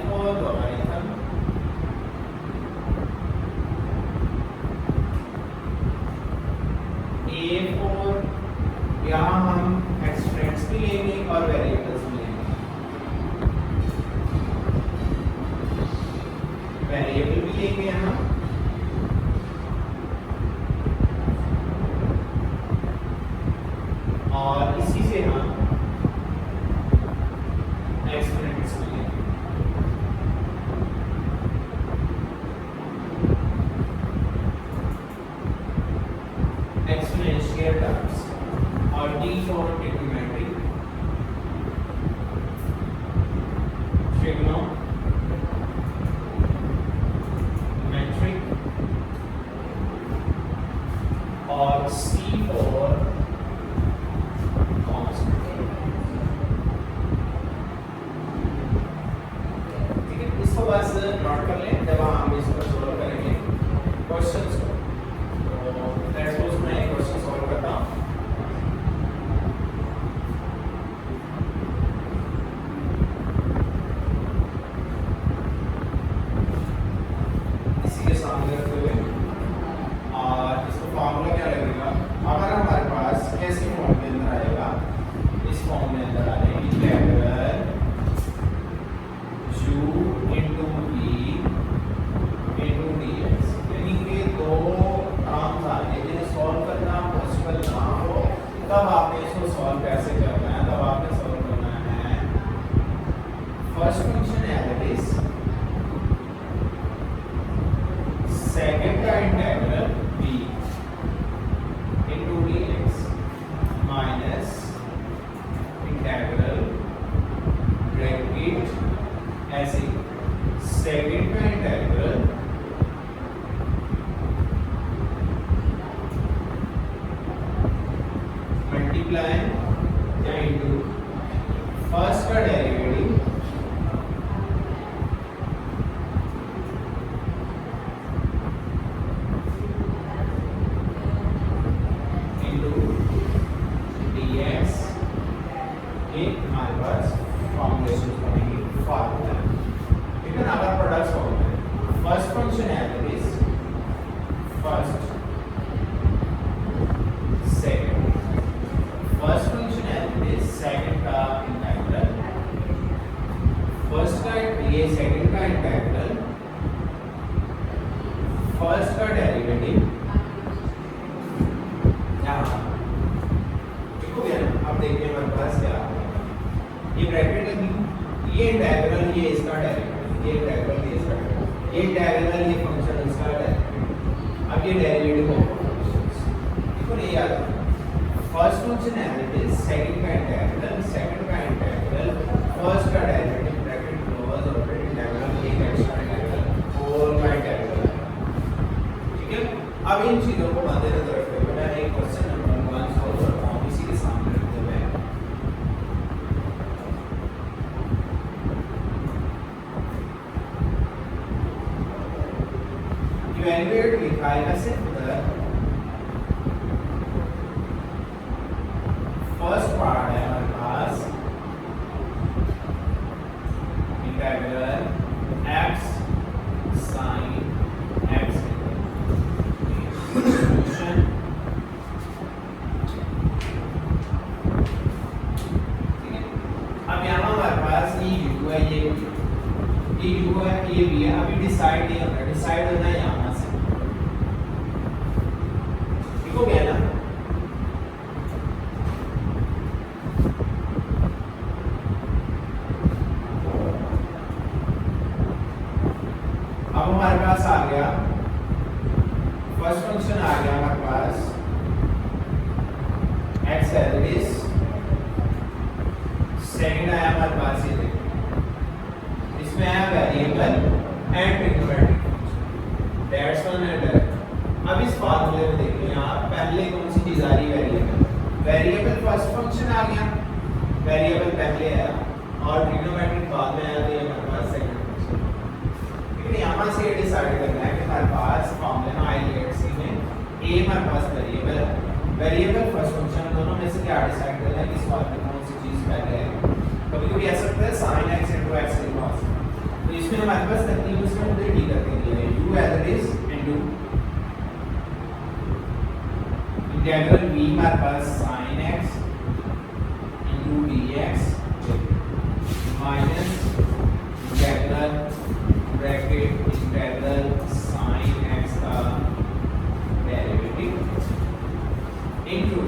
for logarithm a for यहाँ हम exponents भी लेंगे और वेरिएबल्स भी लेंगे। वेरिएबल भी लेंगे यहाँ और इसी से हम एक्सपोनेंट्स भी लेंगे। एक्सपोनेंशियल टर्म्स और t for trigonometry, trigonometric और c for constant। ठीक है, इसको बस नोट कर लें जब हम इसको सॉल्व करेंगे क्वेश्चंस को। तो लेट्स सपोज मैं एक क्वेश्चन सॉल्व करता हूँ। इसी के सामने रखते हुए और इसको फॉर्मूला क्या लगेगा, अगर हमारे पास कैसे फॉर्म के अंदर आएगा, इस फॉर्म में अंदर आ जाएगी integral u into v into dx, यानी कि दो टर्म्स आ गए जिन्हें सॉल्व करना पॉसिबल ना हो तब आपने इसको सॉल्व कैसे करना है, तब आपने सॉल्व करना है first function as it is, second का integral v into dx minus integral bracket ऐसे सेकंड का इंटीग्रल मल्टीप्लाई या इनटू फर्स्ट का डेरिवेटिव इनटू dx के हमारे पास फॉर्मुलेशन बनेगी फार्मूला। ठीक है ना, अगर प्रोडक्ट फॉर्म है फर्स्ट फंक्शन है that is first second, first function है दैट इज सेकंड का इंटीग्रल, फर्स्ट का ये सेकंड का इंटीग्रल, फर्स्ट का डेरिवेटिव यहाँ ठीक हो गया ना। अब देखिए हमारे पास क्या ये ब्रैकेट लगी, ये इंटीग्रल ये इसका डेरिवेटिव, ये इंटीग्रल ये इसका डेरिवेटिव, ये इंटीग्रल ये फंक्शन इसका डेरिवेटिव। अब ये डेरिवेटिव ऑफ फंक्शंस देखो ये याद रखो, फर्स्ट फंक्शन है इट इज सेकंड का इंटीग्रल, सेकंड का इंटीग्रल, फर्स्ट का डेरिवेटिव ब्रैकेट क्लोज और फिर इंटीग्रल एक एक्स्ट्रा इंटीग्रल होल का इंटीग्रल। ठीक है, अब इन चीजों को मद्देनजर रखते हुए मैं एक क्वेश्चन नंबर 1 सॉल्व करता हूं इसी के सामने रखते हुए। इवैल्यूएट लिखा है कैसे, फर्स्ट पार्ट है हमारे पास integral x sin x solution. ठीक है, अब यहाँ हमारे पास ये u है, ये u है, ये भी है। अभी डिसाइड नहीं होना, डिसाइड होना है यहाँ से। ठीक हो गया ना। अब हमारे पास आ गया फर्स्ट फंक्शन आ गया हमारे पास x as it is, second आया हमारे पास ये देखो इसमें आया variable and trigonometric function, that's one and that. अब इस फार्मूले में देखिए यहाँ पहले कौन सी चीज आ रही है, वेरिएबल, वेरिएबल फर्स्ट फंक्शन आ गया, वेरिएबल पहले आया और ट्रिग्नोमेट्रिक बाद में आया, तो ये हमारे पास सेकंड फंक्शन। लेकिन यहाँ से ये डिसाइड करना है कि हमारे पास फॉर्मूले में ILC में a हमारे पास वेरिएबल है, वेरिएबल फर्स्ट फंक्शन, दोनों में से क्या डिसाइड करना है, किस बात में कौन सी चीज पहले है। कभी कभी ऐसा होता है sin x into x के पास, तो इसमें हमारे पास तरतीब उसमें मुझे डी करके दिया है u as it is into integral v हमारे पास sin x into dx minus integral bracket integral sin x का derivative into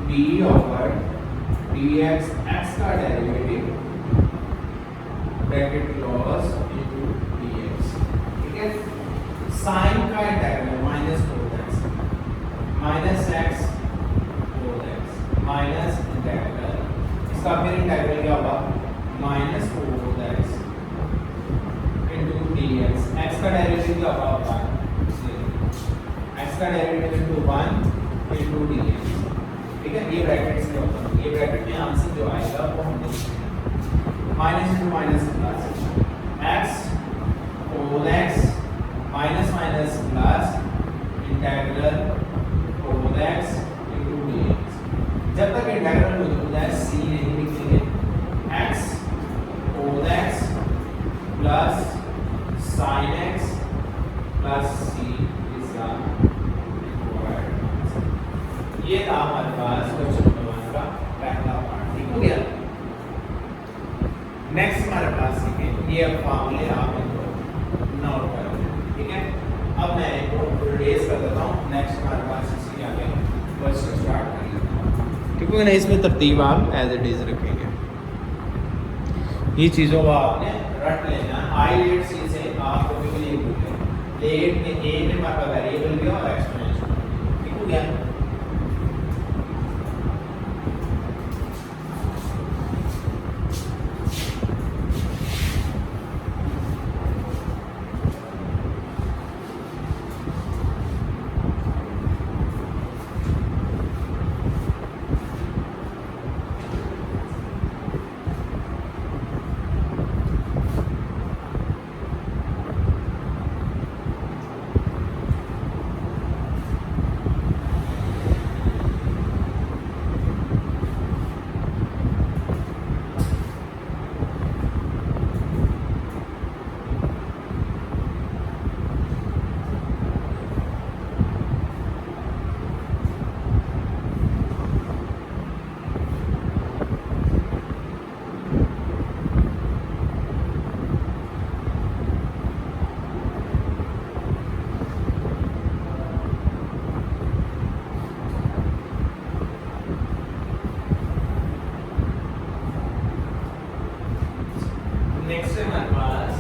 d over dx x का derivative bracket close into dx, ठीक है। sin का integral minus 4x minus x 4x minus integral इसका फिर integral क्या होगा minus 4x into dx, x का डेरिवेटिव क्या होगा 1, x का डेरिवेटिव इनटू 1 इनटू dx, ठीक है। ये ब्रैकेट से होता है, ये ब्रैकेट में आंसर जो आएगा वो हम लिखेंगे minus into minus plus x 4x minus minus plus integral 4x into dx। जब तक इंटीग्रल मौजूद है c नहीं लिखेंगे, x 4x plus sin x plus c इसका ये था हमारे पास क्वेश्चन नंबर 1 का पहला पार्ट, ठीक हो गया। नेक्स्ट हमारे पास सीखें ये फॉर्मूले आप इनको नोट कर लें, ठीक है। अब मैं इनको रिलेस कर देता हूँ, नेक्स्ट हमारे पास इसी आगे क्वेश्चन स्टार्ट कर लेता हूँ, ठीक है ना। इसमें तरतीब आप एज इट इज रखेंगे, ये चीज़ों को आपने रट लेना। आई लेट सी से आप कभी भी नहीं भूलें, लेट में ए में हमारा वेरिएबल भी और एक्सपोनेंशियल, ठीक हो गया। नेक्स्ट है हमारे पास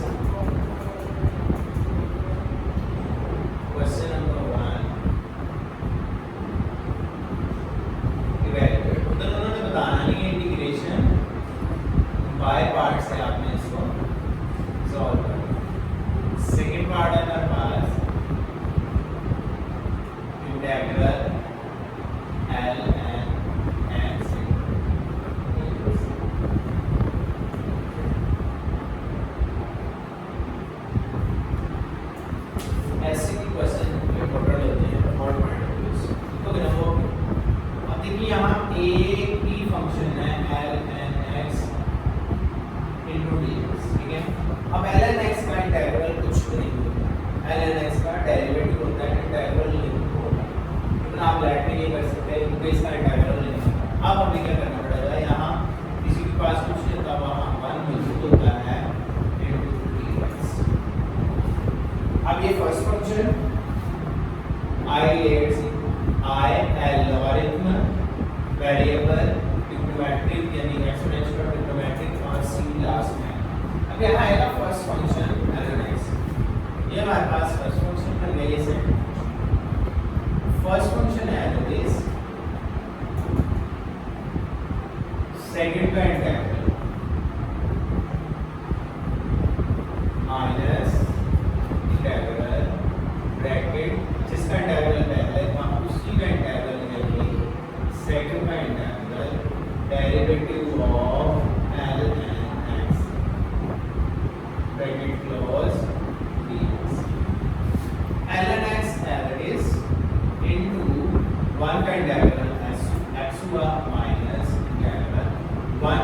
क्वेश्चन नंबर 1 इवैल्यूएट। तो उन्होंने बताना है कि इंटीग्रेशन बाय पार्ट से आपने इसको सॉल्व करना। सेकंड पार्ट है हमारे पास इंटीग्रल L n x ऐसे की क्वेश्चन इंपॉर्टेंट होते हैं और पॉइंट ऑफ व्यू से, तो देखो अब देखिए यहाँ एक ही फंक्शन है ln x इनटू dx, ठीक है। अब ln x का इंटीग्रल कुछ भी नहीं होता, ln x का डेरिवेटिव होता है, इंटीग्रल नहीं होता, इतना आप लेट में नहीं कर सकते क्योंकि इसका इंटीग्रल नहीं होता। अब हमें क्या करना पड़ेगा, यहाँ किसी के पास कुछ नहीं होता, वहाँ 1 मौजूद होता है इनटू dx। अब ये first function I logarithm variable trigonometric यानी एक्सपोनेंशियल ट्रिग्नोमेट्रिक और c लास्ट में। अब यहाँ आएगा फर्स्ट फंक्शन ln x, ये हमारे पास फर्स्ट फंक्शन बन गया। ये सेकंड फर्स्ट फंक्शन है ln x, सेकंड का इंटीग्रल माइनस इंटीग्रल ब्रैकेट जिसका इंटीग्रल पहले था उसी का इंटीग्रल लेंगे, सेकंड का integral derivative of ln x bracket close dx। ln x as it is into 1 का इंटीग्रल x हुआ माइनस इंटीग्रल 1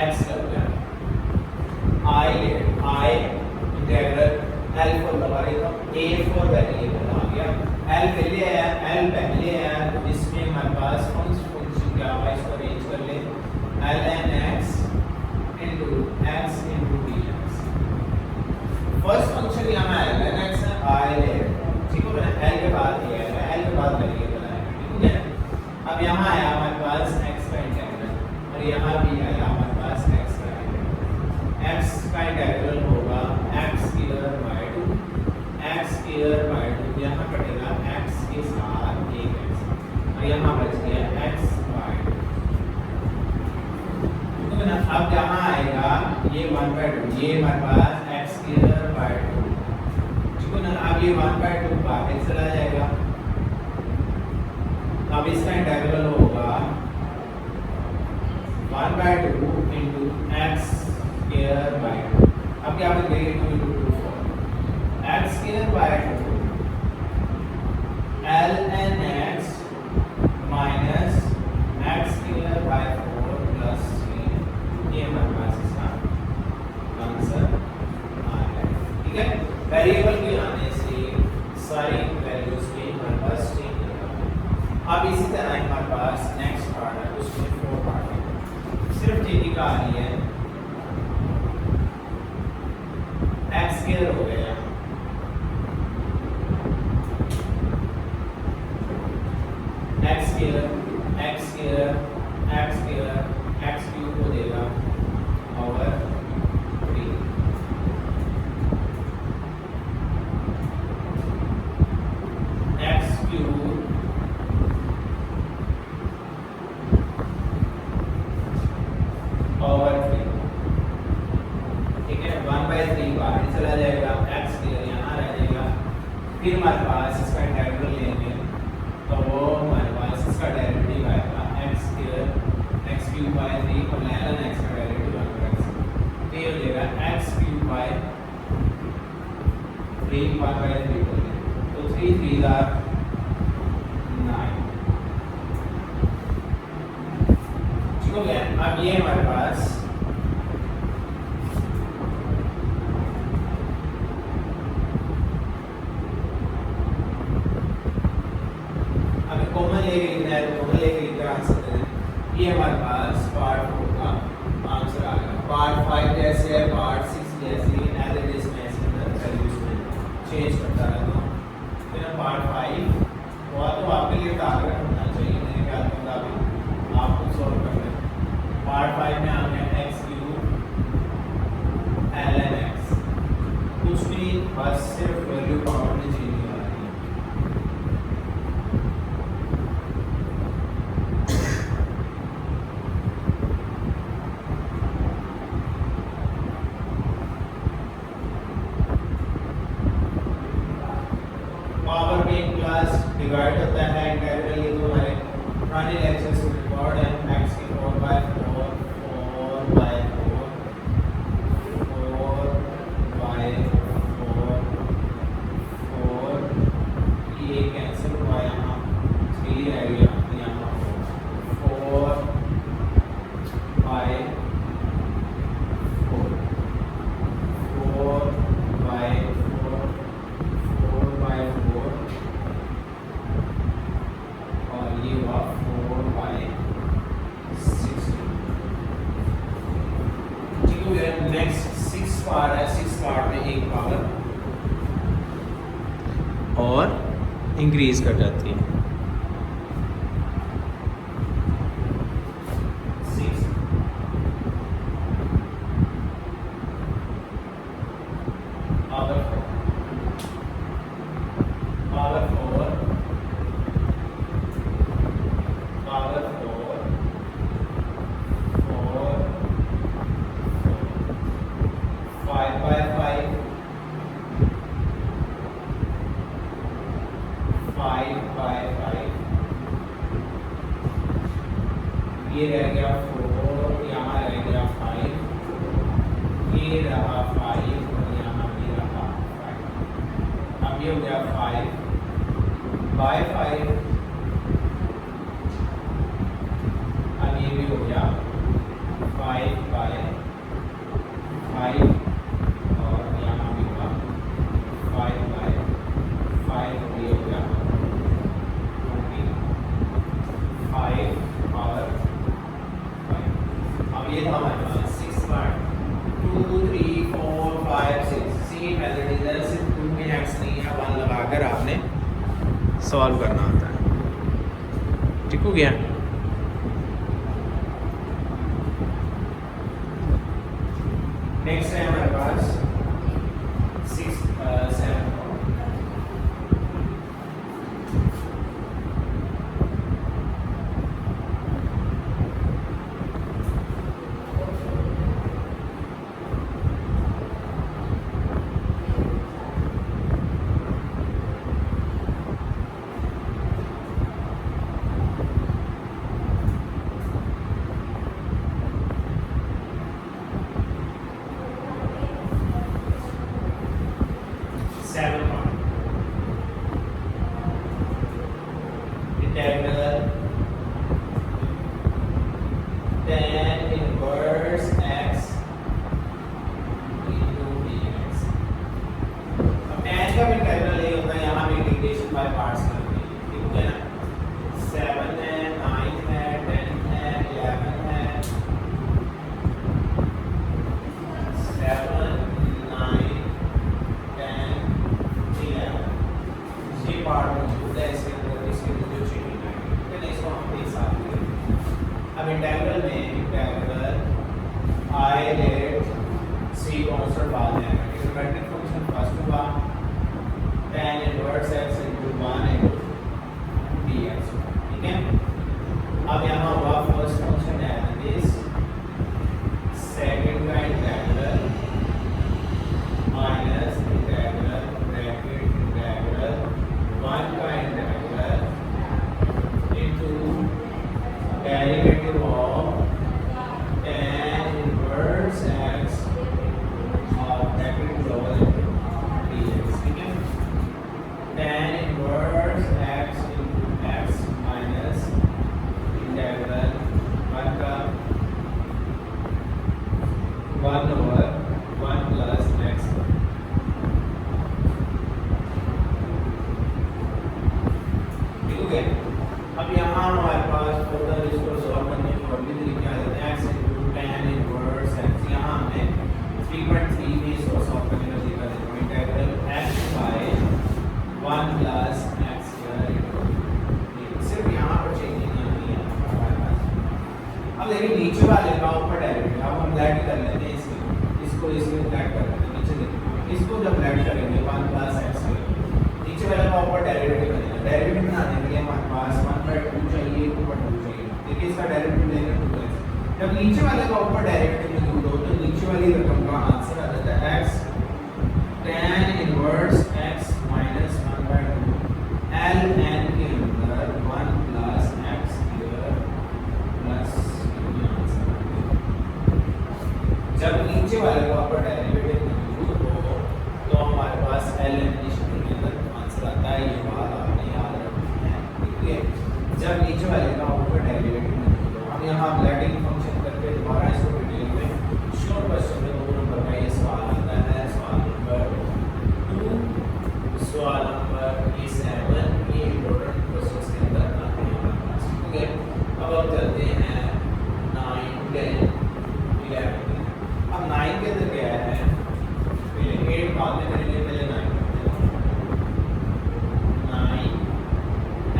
एक्स का हो गया I integral L for logarithm A for variable आ गया। एल पहले आया तो इसमें हमारे पास फंक्शन क्या होगा, इसको अरेंज कर ले ln x into x into dx। First function यहाँ है ln x है आई ले, ठीक है ना, l के बाद ये है, l के बाद वेरिएबल आएगा, ठीक है। अब यहाँ आया हमारे पास x का इंटीग्रल और यहाँ भी आया हमारे पास x का इंटीग्रल। x का इंटीग्रल होगा x square by 2, x square by 2 यहाँ कटेगा x के साथ एक x और यहाँ बच गया x बाय 2। तो ना अब यहाँ आएगा ये 1/2, ये हमारे पास x स्क्वायर बाय 2, ठीक है ना। अब ये 1/2 बाहर चला जाएगा, अब इसका इंटीग्रल होगा 1/2 into x स्क्वायर बाय 2। अब क्या बन गई 2 into 2 4, x square by 2 ln x minus x square bye 4 plus 3, ये हमारे पास इसका आंसर आ गया, ठीक है। वेरिएबल के आने से सारी वैल्यूज के हमारे पास चेंज होगा। अब इसी तरह हमारे पास नेक्स्ट पार्ट है, उसमें 4 पार्ट है, सिर्फ चेंजिंग आ रही है। x स्क्वायर हो गया, x स्क्वायर x क्यूब हो देगा ओवर 3, x क्यूब ओवर 3, ठीक है। 1/3 बाहर चला जाएगा, x स्क्वायर यहाँ रह जाएगा। फिर हमारे पास इसका इंटीग्रल लेंगे तो वो हमारे पास इसका डेरिवेटिव आएगा x square x cube by 3 और ln x का डेरिवेटिव आएगा x, ये हो जाएगा x क्यूब बाय 3 1/3 हो गया, तो 3 3 are 9, ठीक हो गया। अब ये हमारे पास कॉमन लेके लिखना है तो कॉमन लेके लिख कर आंसर करें। ये हमारे पास पार्ट 4 का आंसर आ गया। पार्ट 5 जैसे है, पार्ट 6 जैसे एज इट इज मैं इसके अंदर वैल्यूज में चेंज करता रहता हूँ। फिर पार्ट 5 हुआ तो आपके लिए टारगेट होना चाहिए, मेरे ख्याल में मुताबिक आप खुद सॉल्व कर लें। पार्ट 5 में आ गया x क्यूब ln x, कुछ भी बस सिर्फ वैल्यू पावर में चेंज हो रही है। पावर में प्लस डिवाइड होता है इंटीग्रल, ये तो हमारे पुराने लेक्चर्स में रिकॉर्ड है। x की 4/4 4/4 4/4 4, ये कैंसिल हुआ, यहाँ 3 रह गया, यहाँ 4/4 4/4 और ये हुआ 4/16, ठीक हो गया। नेक्स्ट 6 पार्ट है, 6 पार्ट में एक पावर और इंक्रीज कर जाती है। 6 पावर 4 पावर 4 पावर 4 4 5/5 5/5, ये रह गया 4, यहाँ रह गया 5, ये रहा 5 और यहाँ भी रहा 5। अब ये हो गया 5/5, अब ये भी हो गया 5/5। 5 और यहाँ भी होगा 5/5 ये हो गया 25 और 5। अब ये था हमारे पास 6/2 3 4 5 6 सेम एज इट इज, सिर्फ 2 में एक्स नहीं है, 1 लगाकर आपने सॉल्व करना होता है। ठीक हो गया। नेक्स्ट है हमारे पास 6 7 rectangle tan inverse x into dx। अब tan का भी इंटीग्रल ये होता है, यहाँ भी इंटीग्रेशन बाय पार्ट्स करते हैं, ठीक है ना। 7 है 9 है 10 है 11 है 7 9 10 11 ये पार्ट मौजूद है इसके अंदर, इसके अंदर जो चेंजिंग है, ठीक है ना। इसको हम एक साथ करेंगे। अब इंटीग्रल में integral I let see constant बाद में आएगा, ट्रिग्नोमेट्रिक फंक्शन फर्स्ट हुआ tan inverse x into 1 into dx, ठीक है। अब यहाँ हुआ फर्स्ट फंक्शन है दिस, सेकंड का integral minus integral bracket integral 1 का integral into derivative of tan inverse x और ब्रैकेट क्लोज dx, ठीक है। tan inverse x into x minus integral 1 का 1 over 1 plus x। ठीक है। अब यहाँ हमारे पास फर्दर इसको सॉल्व करने के और भी तरीके आ जाते हैं। x into tan inverse x, यहाँ हमने 3.3 में इसको सॉल्व करने का तरीका देखो, integral x by 1 plus x square into सिर्फ यहाँ पर चेंजिंग नहीं है हमारे पास। अब देखिए नीचे वाले का ऊपर डेरिवेटिव, अब हम ब्लैक कर लेते हैं इसको इसमें ब्लैक कर लेते हैं। नीचे देखिए इसको जब ब्लैक करेंगे 1 plus x square, नीचे वाले का ऊपर डेरिवेटिव बनेगा। डेरिवेटिव बनाने के लिए हमारे पास 1/2 चाहिए, ऊपर 2 चाहिए। देखिए इसका डेरिवेटिव लेंगे 2x। जब नीचे वाले का ऊपर डेरिवेटिव मौजूद हो तो नीचे वाली रकम का आंसर आ जाता है x tan inverse x minus 1/2 ln के अंदर 1 plus x square plus जब नीचे वाले का ऊपर डेरिवेटिव मौजूद हो तो हमारे पास ln की शक्ल के अंदर आंसर आता है। ये बात आपने याद रखनी है, ठीक है। जब नीचे वाले का ऊपर डेरिवेटिव मौजूद हो, हम यहाँ ब्लैटिंग फंक्शन करके दोबारा इसको डिटेल में शॉर्ट क्वेश्चन में 2 नंबर का ये सवाल आता है, सवाल नंबर 2, सवाल नंबर 7, ये इंपॉर्टेंट क्वेश्चंस के अंदर आते हैं हमारे पास, ठीक है। अब हम चलते हैं 9 10 11। अब 9 के अंदर क्या है, पहले 8 बाद में करेंगे, पहले 9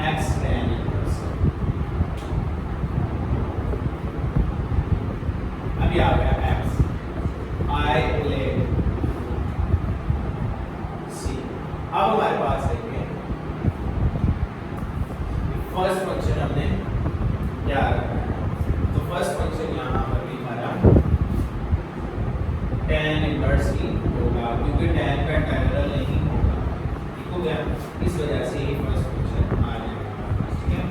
x tan इनवर्स। अभी आ गया x I let c। अब हमारे पास देखिए फर्स्ट फंक्शन हमने क्या रखा है, तो फर्स्ट फंक्शन यहाँ पर भी हमारा tan इनवर्स ही होगा, क्योंकि tan का इंटीग्रल नहीं होगा, ठीक हो गया। इस वजह से ये फर्स्ट फंक्शन आ जाएगा, ठीक है।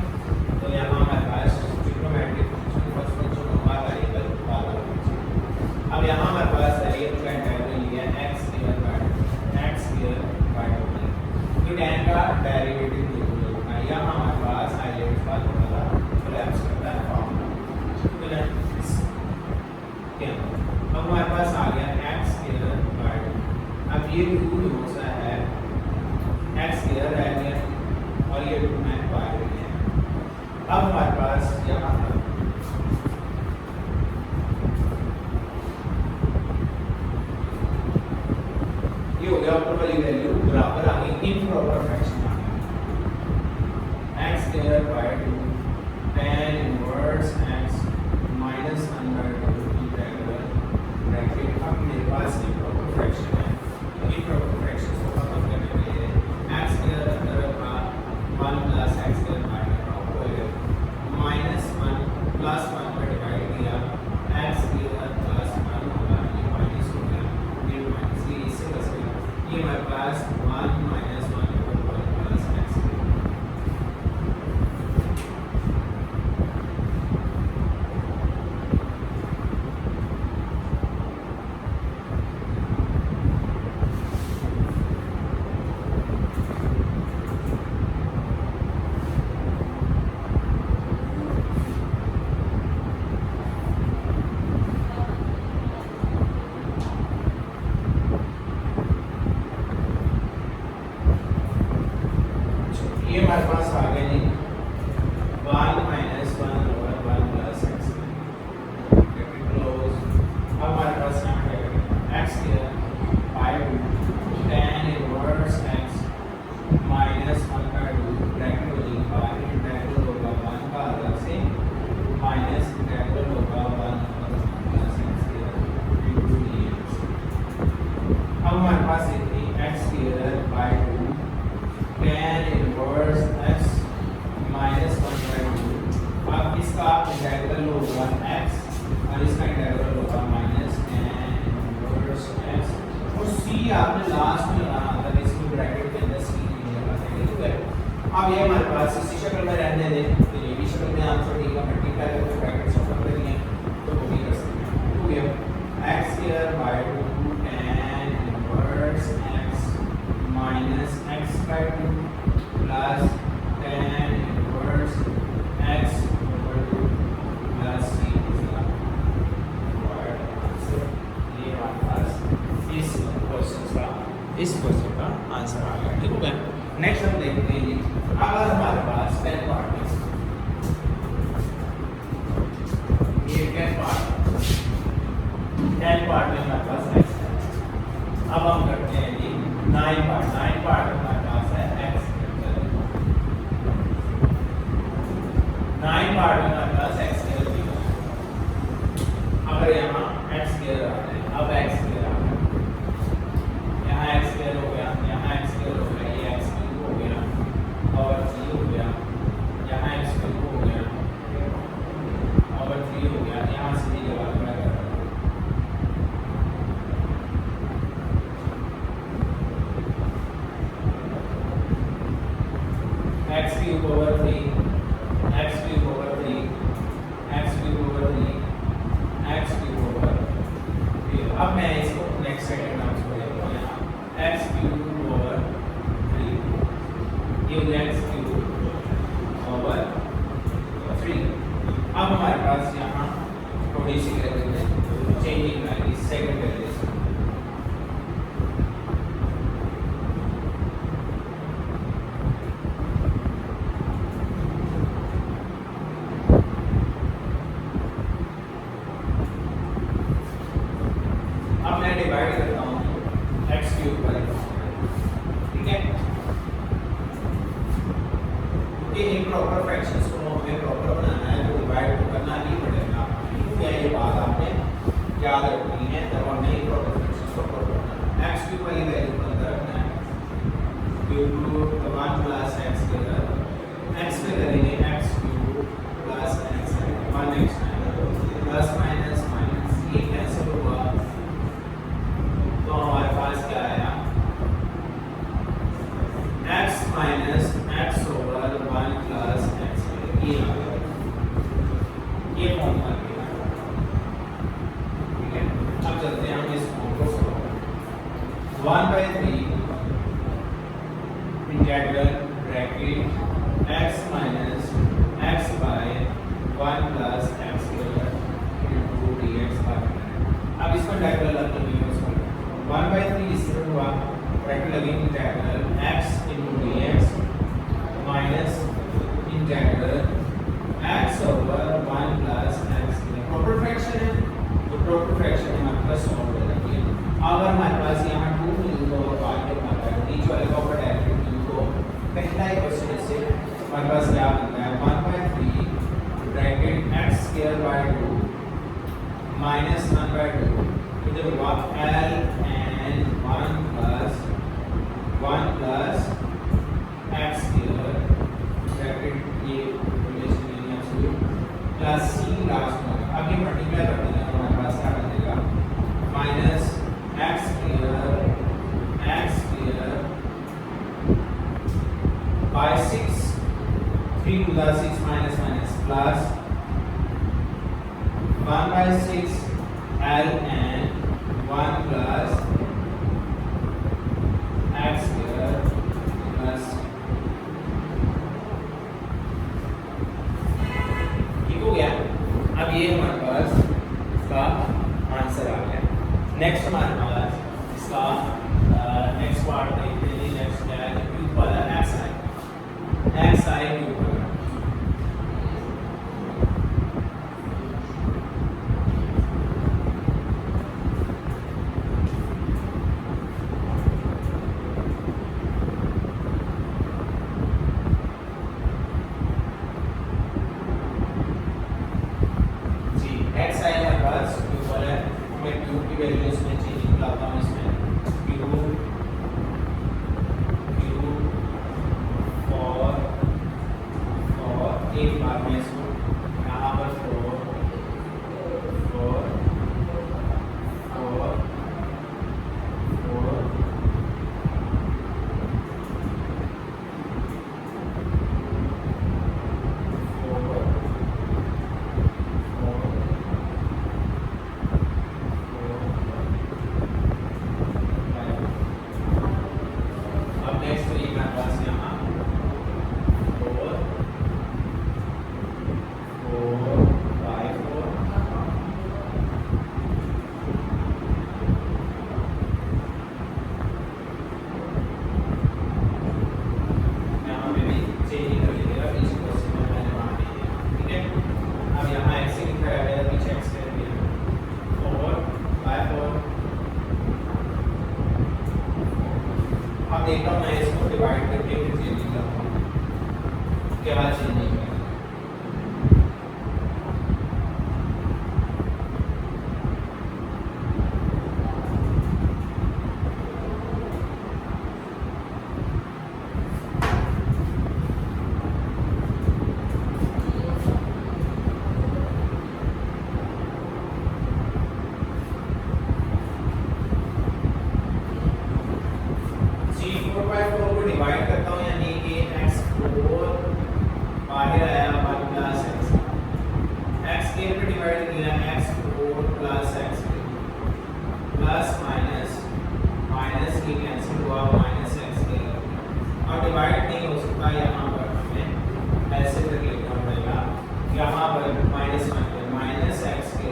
तो यहाँ हमारे पास ट्रिग्नोमेट्रिक फंक्शन फर्स्ट फंक्शन होगा, वेरिएबल वाला फंक्शन। अब यहाँ हमारे पास वेरिएबल का इंटीग्रल लिया x स्क्वायर बाय 2, तो tan का डेरिवेटिव होगा। यहाँ हमारे पास हाईलाइट का थोड़ा कोलैप्स करता है फॉर्मूला, ठीक है। अब हमारे पास आ गया x अब ये 2 जो सा है x स्क्वायर रह गया और ये 2 मैं बाहर रह गया। अब हमारे पास यहाँ पर ये हो गया ऊपर वाली वैल्यू बराबर आ गई इम्प्रॉपर फ्रैक्शन आ गया x square by 2 tan inverse x minus 1 by 2 integral bracket. अब मेरे पास इम्प्रॉपर फ्रैक्शन है, इम्प्रॉपर फ्रैक्शन को खत्म करने के लिए x स्क्वायर अंदर का 1 plus x square bye minus 1 plus 1 का डिवाइड किया x स्क्वायर प्लस 1 होगा, ये माइनस हो गया, ये माइनस ये इससे बच गया, ये हमारे पास 1 माइनस 1 over 1 प्लस x ये हमारे पास आ गया जी 1 minus 1 over 1 plus x close. अब हमारे पास यहाँ क्या करेंगे x square by 2 tan inverse x minus 1 का 2 ब्रैकेट हो जाएगी बाहर, इंटीग्रल होगा 1 का अलग से माइनस इंटीग्रल होगा 1 plus x square into dx। अब हमारे पास इतनी x square by 2 tan inverse x minus 1 by 2। अब इसका इंटीग्रल होगा x और इसका इंटीग्रल होगा माइनस tan इनवर्स x और c आपने लास्ट में लगाना था, इसको ब्रैकेट के अंदर c लगाना है, ठीक है। अब ये हमारे पास इसी शक्ल में रहने दें, तो ये भी शक्ल में आप छोटी का मल्टीप्लाई करके ब्रैकेट से कर देंगे तो वो भी कर सकते हैं। तो ये x square by 2 tan inverse x minus x by 2 plus tan inverse x over 2 plus c is the required answer। ये हमारे पास इस क्वेश्चन का आंसर आ गया, ठीक हो गया। नेक्स्ट हम देखते हैं जी, अगर हमारे पास 10 पार्ट में ये 10 पार्ट में हमारे पास x है। अब हम करते हैं जी 9 पार्ट हमारे पास है x 9 पार्ट में हमारे पास x स्क्वायर दिया है। अगर यहाँ x स्क्वायर आता है, अब x स्क्वायर आ गया, यहाँ x स्क्वायर हो गया, यहाँ x स्क्वायर हो गया, ये x क्यूब हो गया और 3 हो गया, यहाँ x क्यूब हो गया और 3 हो गया, यहाँ सीधी जगह पर x cube over 3 x cube over 3 x cube over 3 x cube over 3। अब मैं इसको नेक्स्ट सेकंड में उसको देखता हूँ, यहाँ x क्यूब over 3 ये हो गया x क्यूब over 3। अब हमारे पास यहाँ थोड़ी सी चेंजिंग आएगी सेकंड वैल्यू। अब मैं डिवाइड करता हूँ x क्यूब पर, ठीक है। ये इम्प्रॉपर फ्रैक्शंस को हमें प्रॉपर बनाना है तो डिवाइड तो करना ही पड़ेगा, क्या ये बात आपने याद रखनी है जब हमने इम्प्रॉपर फ्रैक्शंस को प्रॉपर बनाना है। x क्यूब वाली वैल्यू को अंदर रखना है, cube 1 plus x square x पे करेंगे x cube plus x 1x plus minus minus ये कैंसिल हुआ तो हमारे पास क्या आया x minus x over 1 plus x ये आ गया, ये फॉर्म बन गया, ठीक है। अब चलते हैं हम इस फॉर्म को solve 1/3 integral bracket x minus x by 1 plus x square into dx by. अब इसका इंटीग्रल अपने यूज करें 1/3 इससे हुआ ब्रैकेट लगेंगे integral x into dx minus integral x over 1 plus x proper fraction है तो प्रॉपर फ्रैक्शन हमारे पास सॉल्व हो जाती है। अगर हमारे पास यहाँ 2 मिली तो और बाद में हमारे पास नीचे वाले का ऊपर डायरेक्ट मिली तो पहला क्वेश्चन से हमारे पास क्या बनता है 1/3 bracket x square by 2 minus 1/2 इधर हुआ l and 1 plus x square bracket ये रिलेशन नहीं है एब्सोल्यूट प्लस c लास्ट में अब ये मल्टीप्लाई कर देना हमारे पास क्या बनेगा minus x square by 6 3 to the 6 minus plus 1/6 l and 1 plus x square plus ठीक हो गया। अब ये हमारे पास इसका आंसर आ गया। नेक्स्ट हमारे पास इसका नेक्स्ट पार्ट देखते हैं। नेक्स्ट क्या है क्यूब वाला x i क्यूब वाला देखता हूँ मैं इसको डिवाइड करके फिर चेंजिंग करता हूँ क्या चेंजिंग है। डिवाइड करता हूँ यानी कि x4 बाहर आया 1 प्लस x के पे डिवाइड किया x4 plus x plus minus minus की कैंसिल हुआ माइनस x के और डिवाइड नहीं हो सकता यहाँ पर हमें ऐसे तक लिखना पड़ेगा यहाँ पर माइनस माइनस x के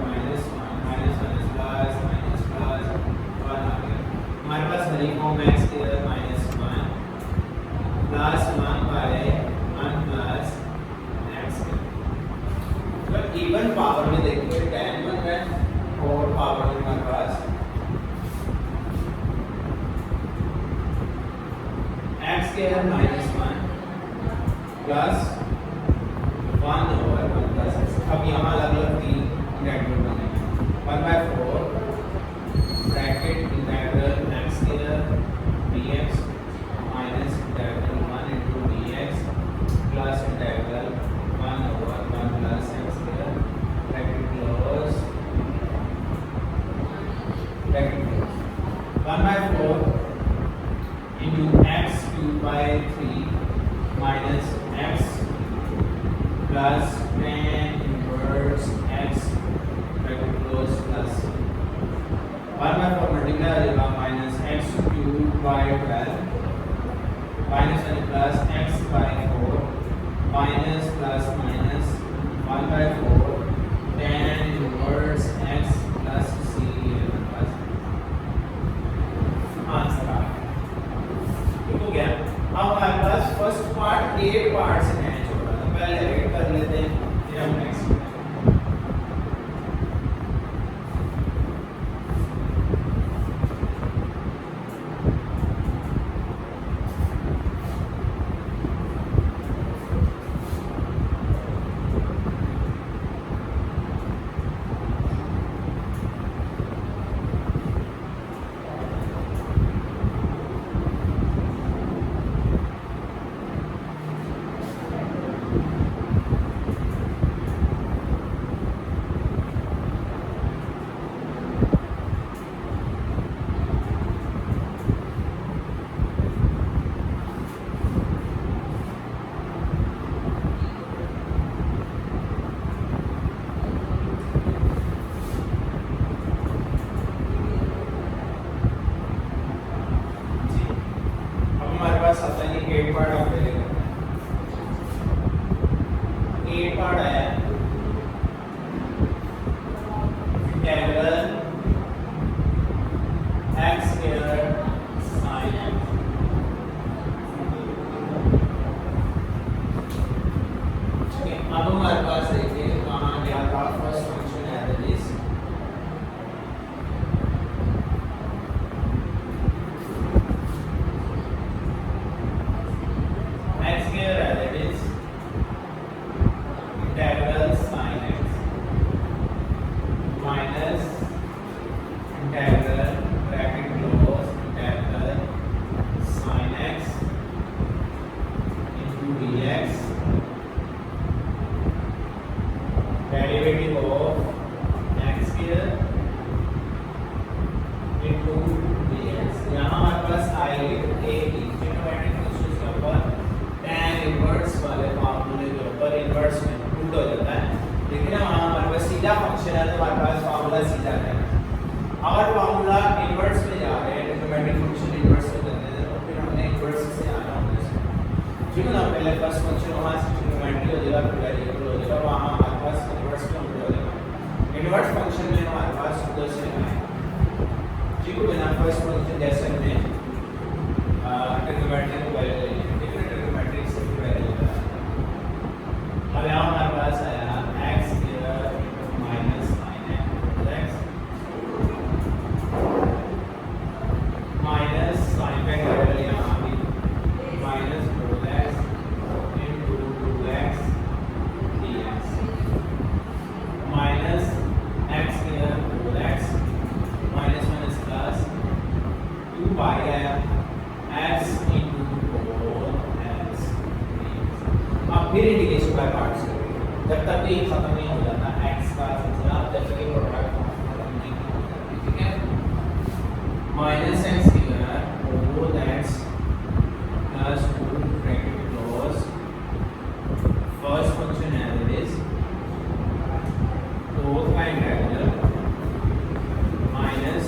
minus minus plus minus plus 1 आ गया हमारे पास बनी फॉर्म x के minus plus 1 by 1 plus x तो इवन पावर में देखिए 10 1 है और पावर में हमारे पास x के minus 1 plus 1 over 1 plus x अब यहाँ अलग अलग तीन इंटीग्रल बनेंगे 1/4 ब्रैकेट इंटीग्रल x के dx minus integral 1 into dx plus integral 1 over 1 plus x square bracket close 1/4 into x cubed by 3 minus x plus tan inverse x bracket close plus 1/4 multiply हो जाएगा minus x cubed by 12 minus 1 plus x by 4 minus plus minus 1/4 tan inverse x plus c plus answer आ गया। हमारे पास formula सीधा है। अगर formula inverse में जा रहे हैं, ट्रिग्नोमेट्रिक फंक्शन इनवर्स में करने हैं तो फिर हमने इनवर्स से आना होगा। ठीक है ना, पहले फर्स्ट फंक्शन वहाँ से ट्रिग्नोमेट्री हो जाएगा, फिर वेरिएबल हो जाएगा, वहाँ हमारे पास इनवर्स में हो जाएगा। इनवर्स फंक्शन में हमारे पास उधर से है, ठीक है ना। फर्स्ट फंक्शन जैसे हमने ट्रिग्नोमेट्री को वैल्यू ले लिया, ठीक है, ट्रिग्नोमेट्री से वैल्यू ले लिया। अब यहाँ हमारे पास आया x माइनस माइनस साइन का वैल्यू यहाँ भी minus 2x into 2x dx minus x here 2x minus minus plus 2 by x into 4x dx। अब फिर इंटीग्रेशन बाय पार्ट्स करेंगे जब तक ये खत्म नहीं हो जाता x का सिलसिला, जब तक ये प्रोडक्ट खत्म नहीं होता, ठीक है। Minus x here 4x plus 2 bracket close first function as it is both by integral minus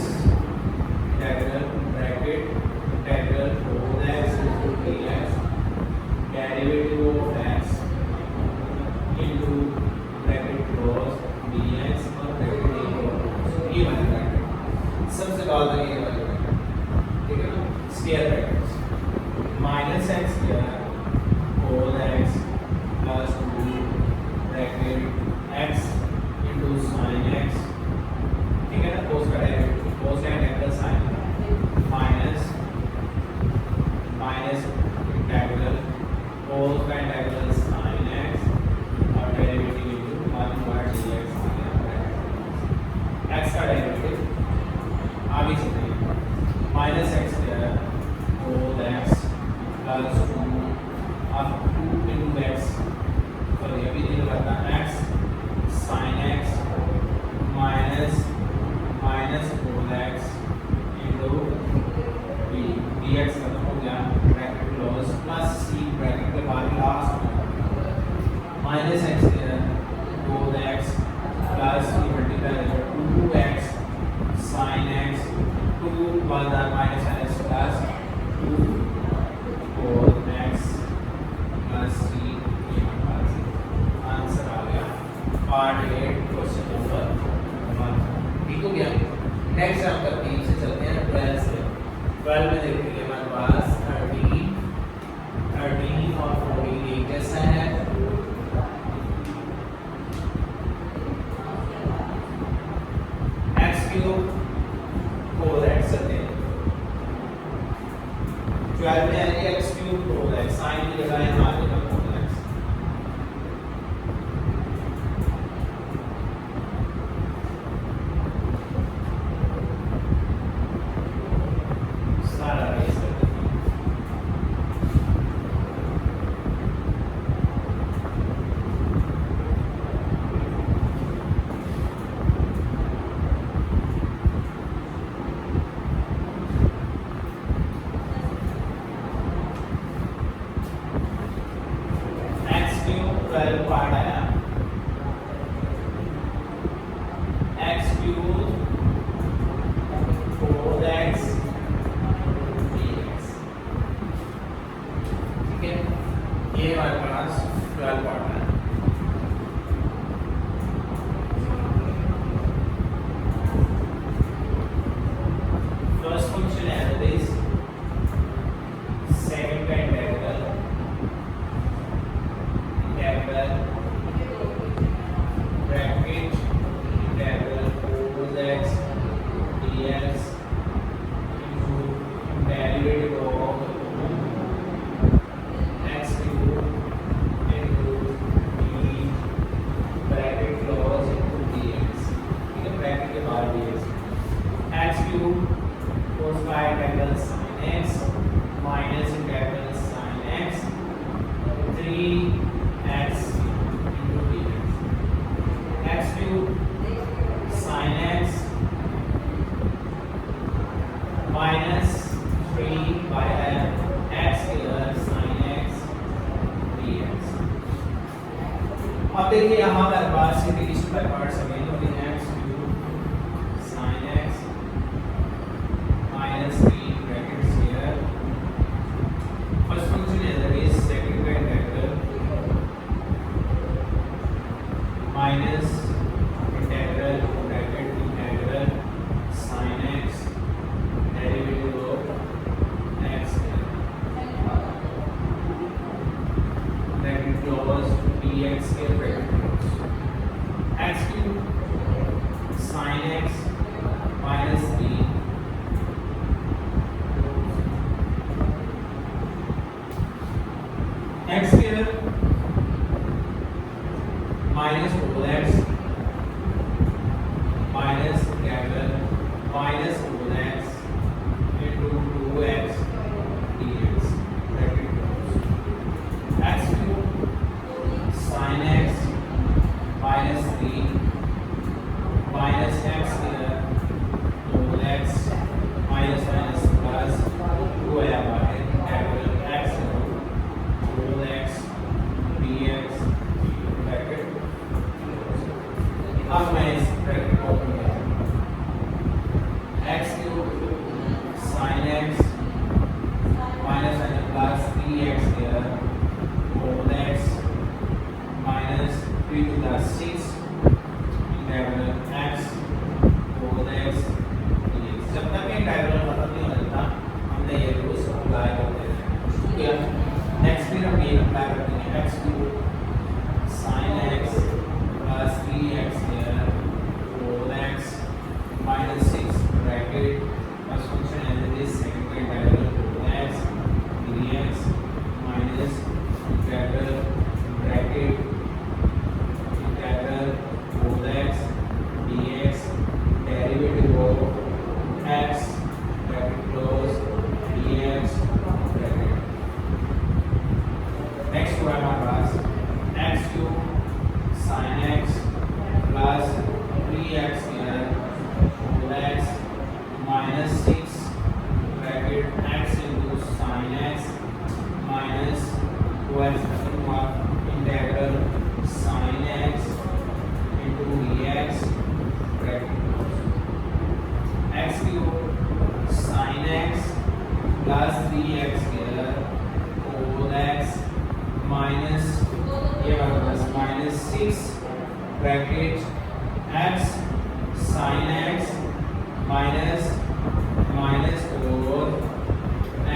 integral bracket integral 4x into dx derivative of x into bracket close dx और bracket ये वाला bracket सबसे पहले ये वाला bracket, ठीक है ना, square bracket minus x here 4x plus 2 bracket x into sin x, ठीक है ना, cos का डेरिवेटिव cos का integral sin minus minus integral cos का इंटीग्रल sin x और डेरिवेटिव into 1/dx x का डेरिवेटिव आगे से minus x here 4x plus 2 अब 2 into x, सॉरी अभी नहीं लगाता, x sin x minus minus 4x into dx खत्म हो गया, bracket close plus c bracket के बाद last minus x here 4x plus multiply 2x sin x 2 minus x plus 2 4x plus c answer आ गया पार्ट 8 क्वेश्चन नंबर 1, ठीक हो गया। नेक्स्ट हम करते हैं, से चलते हैं 12 से। 12 में देखेंगे हमारे पास 13 और 14 एक जैसा है, x क्यूब 4x सत्य 12 में आएगा x क्यूब 4x साइन की जगह यहाँ आ जाएगा 4x, सारा रेस कर देंगे। x क्यूब 12 पार्ट आया, x क्यूब 4x dx, ठीक है, ये हमारे पास 12 पार्ट है। फर्स्ट फंक्शन है दिस सेकंड का integral bracket integral 4x dx into derivative of x cube into d bracket close into dx, ठीक है, ब्रैकेट के बाद dx x cube cos का integral sin x minus integral sin x 3x into dx x cube sin x minus 3 by x here sin x dx। अब देखिए यहाँ हमारे पास integration by parts available है, x cube x bracket open किया x cube sin x minus and plus 3x here whole x minus 3 to the 6 integral x whole x dx। जब तक ये integral खत्म नहीं हो जाता हमने ये रूल्स अप्लाई करते हैं। ठीक है, नेक्स्ट फिर हम ये अप्लाई करते हैं x cube sin x plus 3x here whole x minus 6 bracket plus function as it is second integral whole x dx minus integral bracket integral whole x dx derivative of x bracket close dx bracket। next हुआ हमारे पास x cube sin x plus 3x here whole x minus 6 bracket x into sin x minus 12 integral sin x into dx bracket x cube sin x plus 3x here whole x minus ये वाला minus 6 bracket x sin x minus 4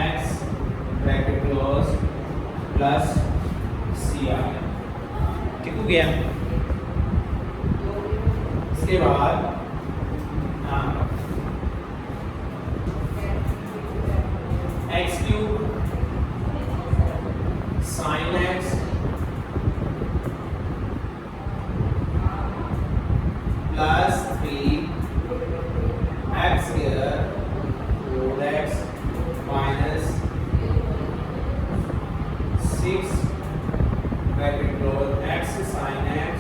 x bracket close plus c आ गया। ठीक हो गया। इसके बाद x cube sin x plus 3 x here whole x minus 6 bracket close x sin x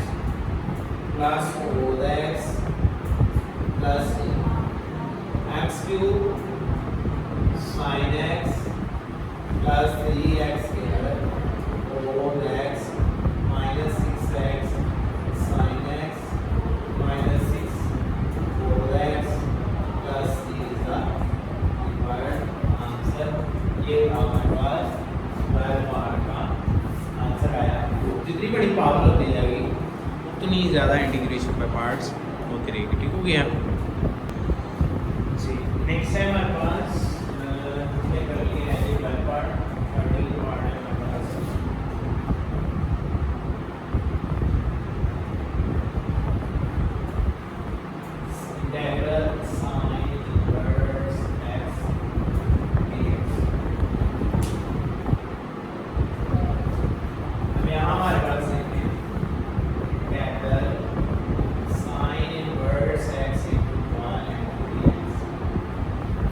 plus whole x plus x cube sin x plus 3x here whole x minus 6x sin x minus 6 whole x plus c is the required answer। ये हमारे पास 12 mark का answer आया। जितनी बड़ी power होती जाएगी उतनी ज़्यादा इंटीग्रेशन बाय पार्ट्स होती रहेगी। ठीक हो गया जी। नेक्स्ट है हमारे पास ये कर लिए है ये बाय पार्ट पार्ट है हमारे पास integral sin inverse x dx। अब यहाँ हमारे पास है integral sin inverse x into 1 into dx।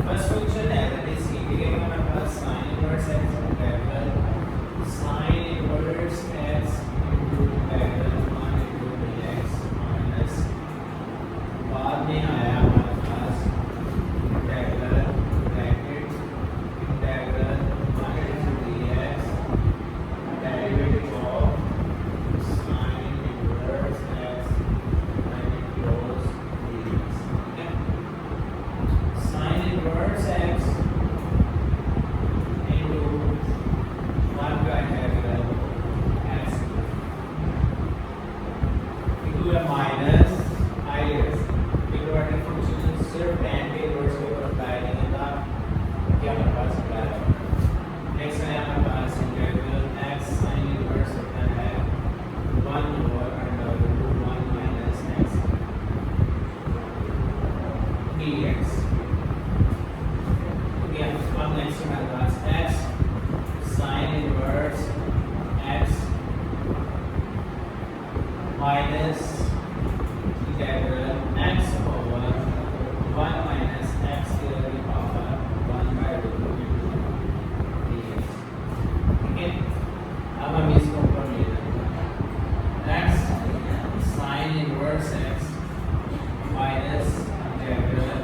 First function है that is ठीक है हमारे पास sin inverse x integral sin inverse x into integral 1 into dx minus बाद में आया हमारे पास integral bracket integral 1 into dx derivative of sin inverse x bracket close dx। ठीक है, sin inverse x into 1 का integral x into a minus is इक्वेटिव function सिर्फ tan के इनवर्स के ऊपर अप्लाई नहीं था क्या हमारे पास अप्लाई है। नेक्स्ट है हमारे पास इंटीग्रल x sin इनवर्स होता है 1 over under root 1 minus x dx। Okay अब नेक्स्ट हमारे पास x sin inverse x minus integral x over 1 minus x to the power 1 by root 2 dx। ठीक है, अब हम इसको ऊपर ले जाएंगे x sin inverse x minus integral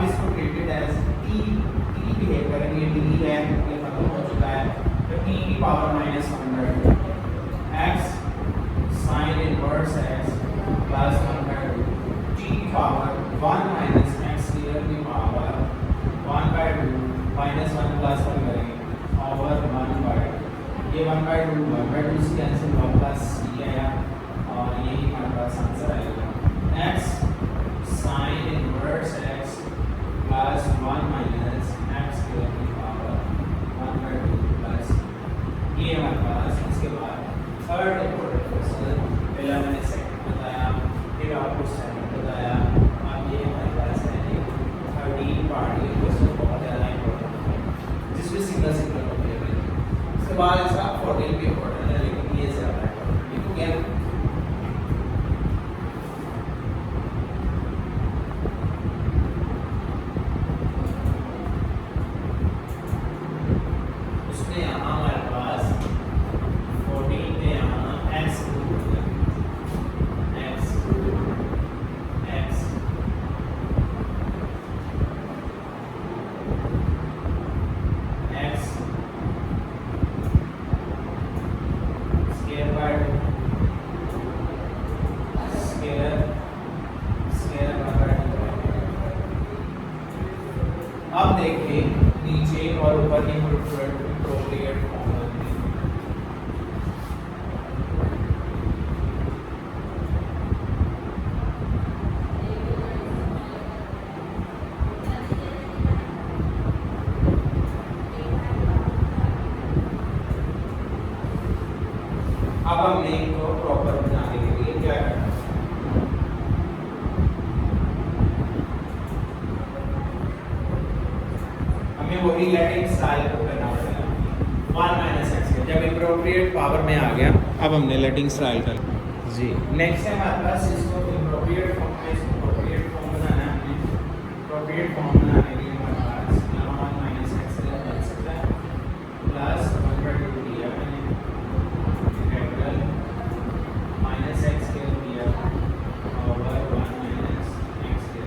अब इसको ट्रीटेड एज टी बिहेव करेंगे, टी है ये खत्म हो चुका है, तो टी की power -1/2 x sin inverse x plus 1/2 T की पावर 1 माइनस x स्क्वायर की पावर 1/2 -1 प्लस 1 करेंगे ओवर 1/2, ये 1/2 1/2 से कैंसिल हुआ, प्लस ये आया और यही हमारे पास आंसर आएगा x sin inverse x plus 1 minus x square की पावर 1/2 प्लस ये हमारे पास। इसके बाद थर्ड इम्पोर्टेंट क्वेश्चन, पहला मैंने सेकंड बताया, फिर आपको सेकंड बताया, अब ये हमारे पास है 13 पार्ट। ये क्वेश्चन बहुत ज़्यादा इम्पोर्टेंट है जिसमें सिंगल सिंगल हो गया। इसके बाद इसका 14 भी इम्पोर्टेंट है, लेकिन ये ज़्यादा इम्पोर्टेंट है, ठीक है। अब देखिए नीचे और ऊपर की प्रोप्रिएट फॉर्म बनती है। अब हमने इनको प्रॉपर बनाने के लिए क्या करना है, वही लैटिन स्टाइल को करना पड़ेगा। 1 माइनस एक्स जब एप्रोप्रिएट पावर में आ गया, अब हमने लैटिन स्टाइल कर जी। नेक्स्ट है हमारे पास इसको एप्रोप्रिएट फॉर्म में, इसको एप्रोप्रिएट फॉर्म बनाना है। हमें एप्रोप्रिएट फॉर्म बनाने के लिए हमारे पास यहाँ 1 माइनस एक्स बन सकता है प्लस 1/2 दिया मैंने, इंटीग्रल माइनस एक्स के दिया ओवर 1 माइनस एक्स के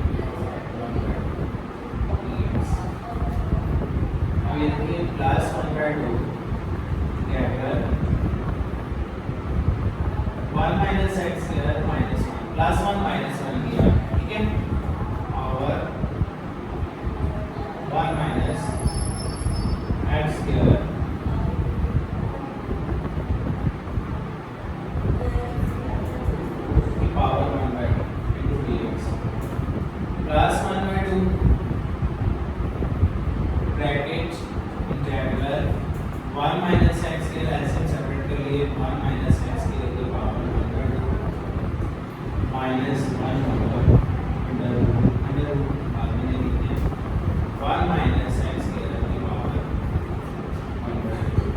ये plus 1/2 integral 1 minus x square minus 1 plus 1 minus 1 दिया, ठीक है, और 1 माइनस एक्स स्क्वायर की power 1/2 into dx plus 1/2 bracket integral 1 minus x के एलसीएम सेपरेट कर लिए 1 माइनस एक्स के लिए power 1/2 minus 1 over under root बाद में लिखते हैं 1 माइनस एक्स के लिए power 1/2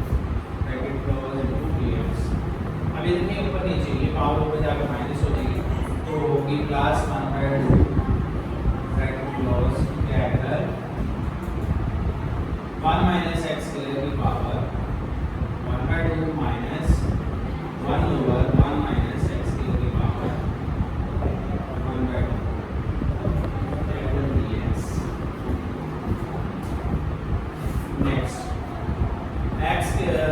bracket close into dx। अब ये देखिए ऊपर नीचे ये पावर ऊपर जाकर माइनस हो जाएगी, तो होगी plus 1/2 bracket close integral 1 minus x square की power 1/2 minus 1 over 1 minus x square की power 1/2 dx। Next x square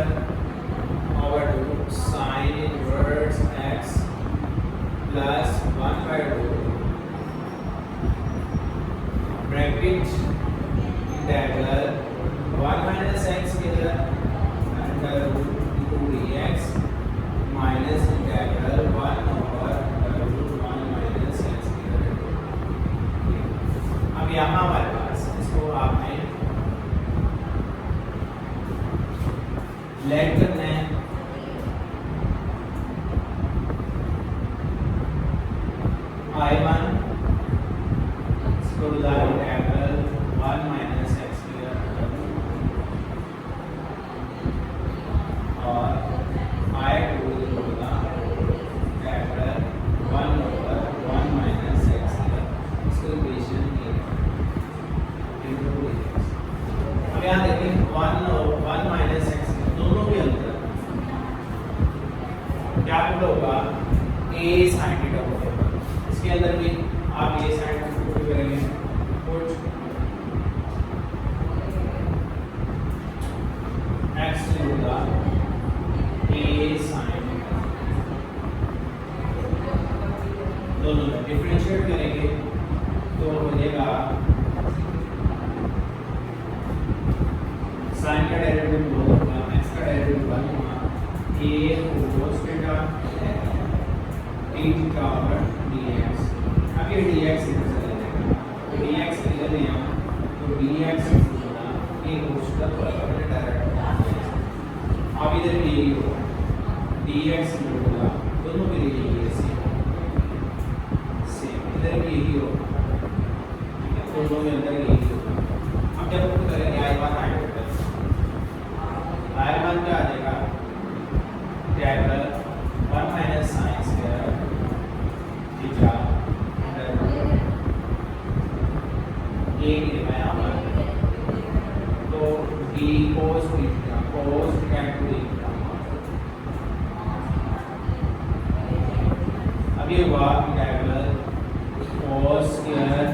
over 2 sine inverse x plus 1/2 bracket integral 1 minus x के लिए under root 2 dx minus integral 1 over under root 1 minus x के लिए। अब यहाँ हमारे पास इसको आपने लेट करना है, I1 इसको इंटीग्रल 1 माइनस एक्स और I2 होगा इंटीग्रल 1 ओवर 1 माइनस एक्स इसको इक्वेशन अब यहाँ देखिए 1 माइनस एक्स दोनों के अंदर क्या पुट होगा, a sin थीटा होगा। इसके अंदर भी आप a sin थीटा पुट करेंगे, पुट क्या, साइन का डेरिवेटिव 2 होगा, एक्स का डेरिवेटिव 1 होगा, a cos theta d theta over dx। अब ये dx इधर चला जाएगा, तो dx इधर ले आओ, तो dx होगा a cos थीटा थोड़ा सा डायरेक्ट, अब इधर ये होगा dx होगा, दोनों के लिए ये सेम इधर भी यही होगा, दोनों के अंदर यही होगा। अब जब पुट करेंगे i1 i2 i1 क्या आ जाएगा, integral 1 minus sine square theta ये लिखा है यहाँ पर, तो d cos theta into d theta. अब ये हुआ integral cos square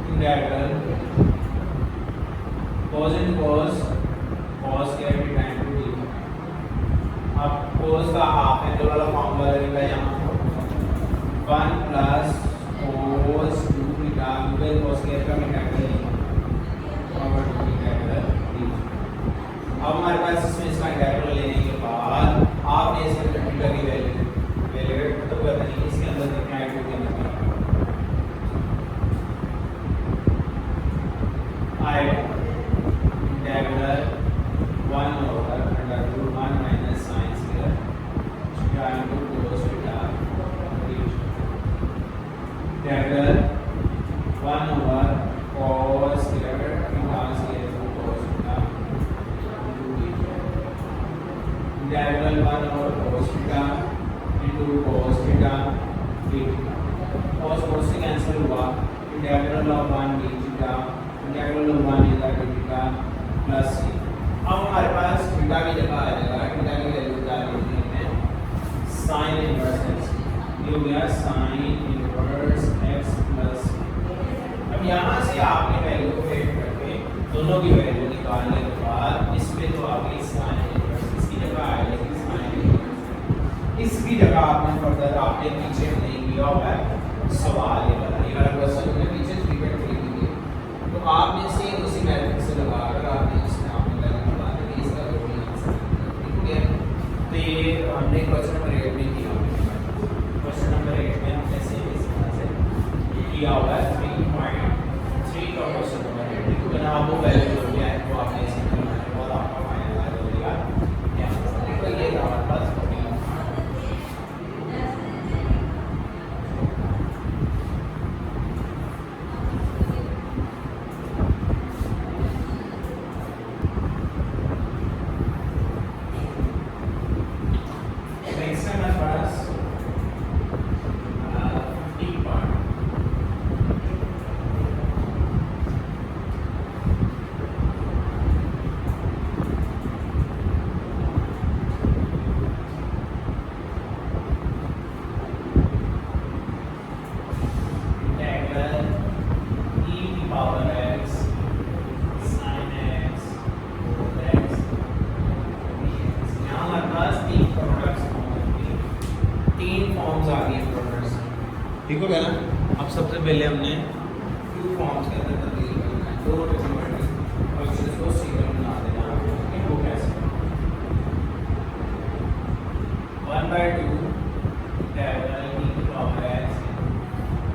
integral cos and cos square theta into d। अब cos का हाफ एंगल वाला फॉर्मूला लगेगा यहाँ 1 प्लस cos 2 थीटा फिर cos स्क्वायर का इंटीग्रल ओवर 2 इंटीग्रल d। अब हमारे पास इसमें इसका इंटीग्रल लेने के बाद आपने इसके थीटा की वैल्यू तो पता नहीं इसके अंदर कितना i2 के अंदर I integral 1 over under root 1 minus sin square theta into cos theta integral 1 over cos square theta into cos theta integral 1 over cos theta into cos theta theta cos से cancel हुआ, integral of 1 d theta integral of 1 is that theta plus c। अब हमारे पास theta की जगह आ जाएगा, theta की value क्या लेनी है, sin इनवर्स x, ये हो गया sin इनवर्स x प्लस। अब यहाँ से आपने वैल्यू को ऐड करके दोनों की वैल्यू निकालने के बाद इसमें तो आ गई sin इनवर्स, इसकी जगह आ जाएगी sin इनवर्स, इसकी जगह आपने फर्दर आपने पीछे नहीं किया होगा सवाल ये वाला क्वेश्चन में पीछे 3.3 तो आपने से उसी मैट्रिक्स से लगाकर आपने इसमें आपने वैल्यू निकाल दी, इसका जो भी आंसर ठीक है। तो ये हमने क्वेश्चन नंबर 8 में किया, क्वेश्चन नंबर 8 में हमने से इस तरह से किया हुआ है 3.3 का क्वेश्चन नंबर 8। ठीक है ना, वो वैल्यू जो भी है वो आपने इसे करना है और आपका फाइनल आ जाएगा क्या आंसर। तो ये था हमारे पास ठीक हो गया ना। अब सबसे पहले हमने टू फॉर्म्स के अंदर तब्दील करना है, दो डिफरेंट फंक्शंस को सीक्वेंस बना देना है। वो कैसे 1/2 इंटीग्रल e की power x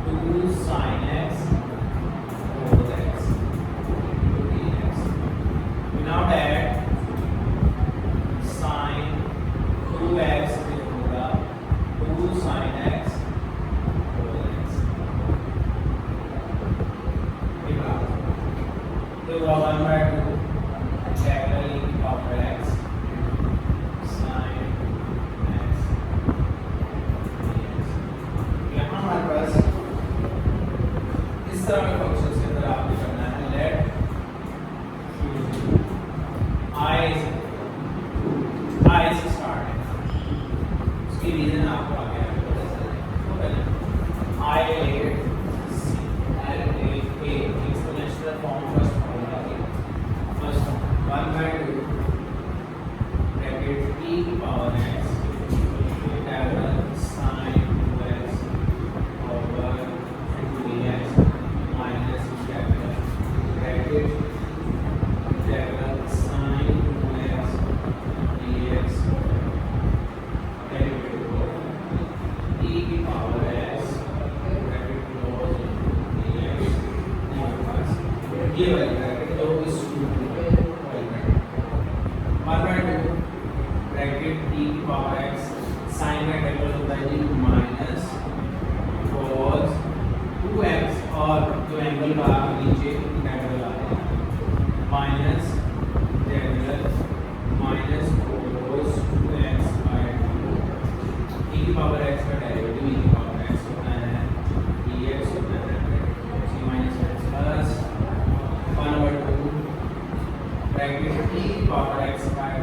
2 sin x cos x dx। Now that sin 2x होगा 2 sin x तो 1/2 इंटीग्रल e की power x sin x dx। यहाँ हमारे पास इस तरह के फंक्शन के अंदर आपने करना है लेट i से स्टार्ट है, उसकी रीजन आपको आगे आगे पता चलेगा। तो पहले i exponential form first first 1/2 bracket e की power x power x bracket close dx हमारे पास ये वाली ब्रैकेट जो इस 2 वाली ब्रैकेट 1/2 ब्रैकेट e की पावर x साइन का टेबल होता है जी माइनस cos 2x और जो एंगल का नीचे इंटीग्रल आ रहा है minus integral minus cos 2x by e की पावर x का डेरिवेटिव e की पावर x होता है dx होता है c minus x plus 1/2 bracket e की power x by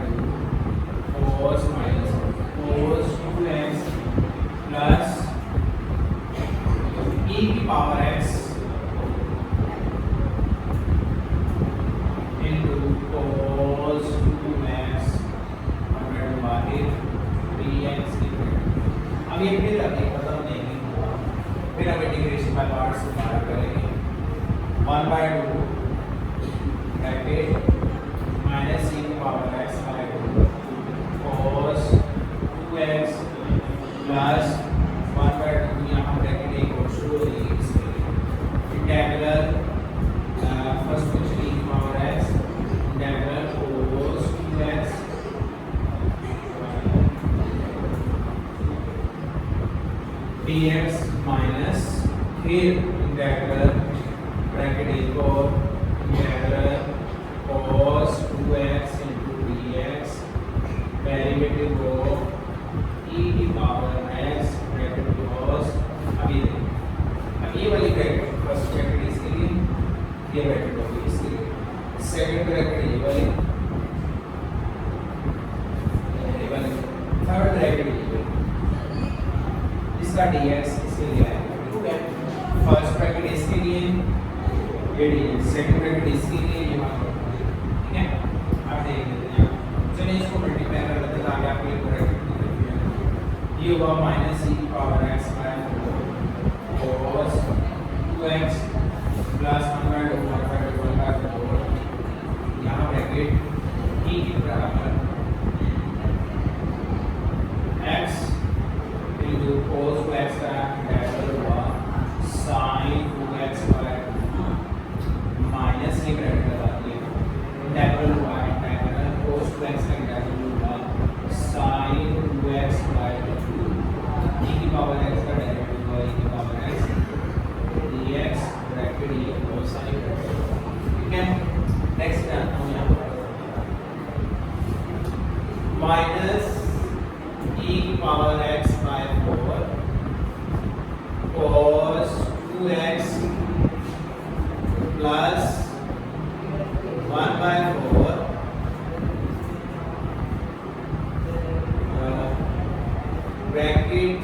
2 cos minus cos 2x plus e की power x into cos 2x divided by dx अब ये फिर अभी खत्म नहीं हुआ फिर हम इंटीग्रेशन बाय पार्ट्स स्टार्ट करेंगे 1/2 ब्रैकेट माइनस e की power x by 2 cos 2x plus 1/2 यहाँ ब्रैकेट एक और शुरू हो जाएगी इसके लिए इंटीग्रल फर्स्ट क्वेश्चन e की power x integral cos 2x dx minus फिर इंटीग्रल ब्रैकेट एक और integral cos 2x into dx derivative of e की पावर x ब्रैकेट cos अभी अब ये वाली ब्रैकेट फर्स्ट ब्रैकेट इसके लिए ये ब्रैकेट होगी इसके लिए सेकंड ब्रैकेट ये वाली थर्ड ब्रैकेट ये वाली इसका dx इसके लिए आएगा ठीक है फर्स्ट ब्रैकेट इसके लिए ये dx सेकंड ब्रैकेट इसके लिए ये वहां ठीक है आप देख लेते हैं चलिए इसको मल्टीप्लाई कर लेते हैं ताकि आपको एक ब्रैकेट ये होगा माइनस e की power x by 4 cos 2x plus 1/2 यहाँ ब्रैकेट e की बराबर x into cos 2x का इंटीग्रल हुआ sin 2x बाय माइनस ये ब्रैकेट लगा दिए इंटीग्रल हुआ इंटीग्रल cos 2x का इंटीग्रल हुआ sin 2x बाय e की पावर x का डेरिवेटिव हुआ e की पावर x dx ब्रैकेट ये cosine ठीक है नेक्स्ट आता हूं यहां पर माइनस e की power x by 4 cos 2x plus 1/4 bracket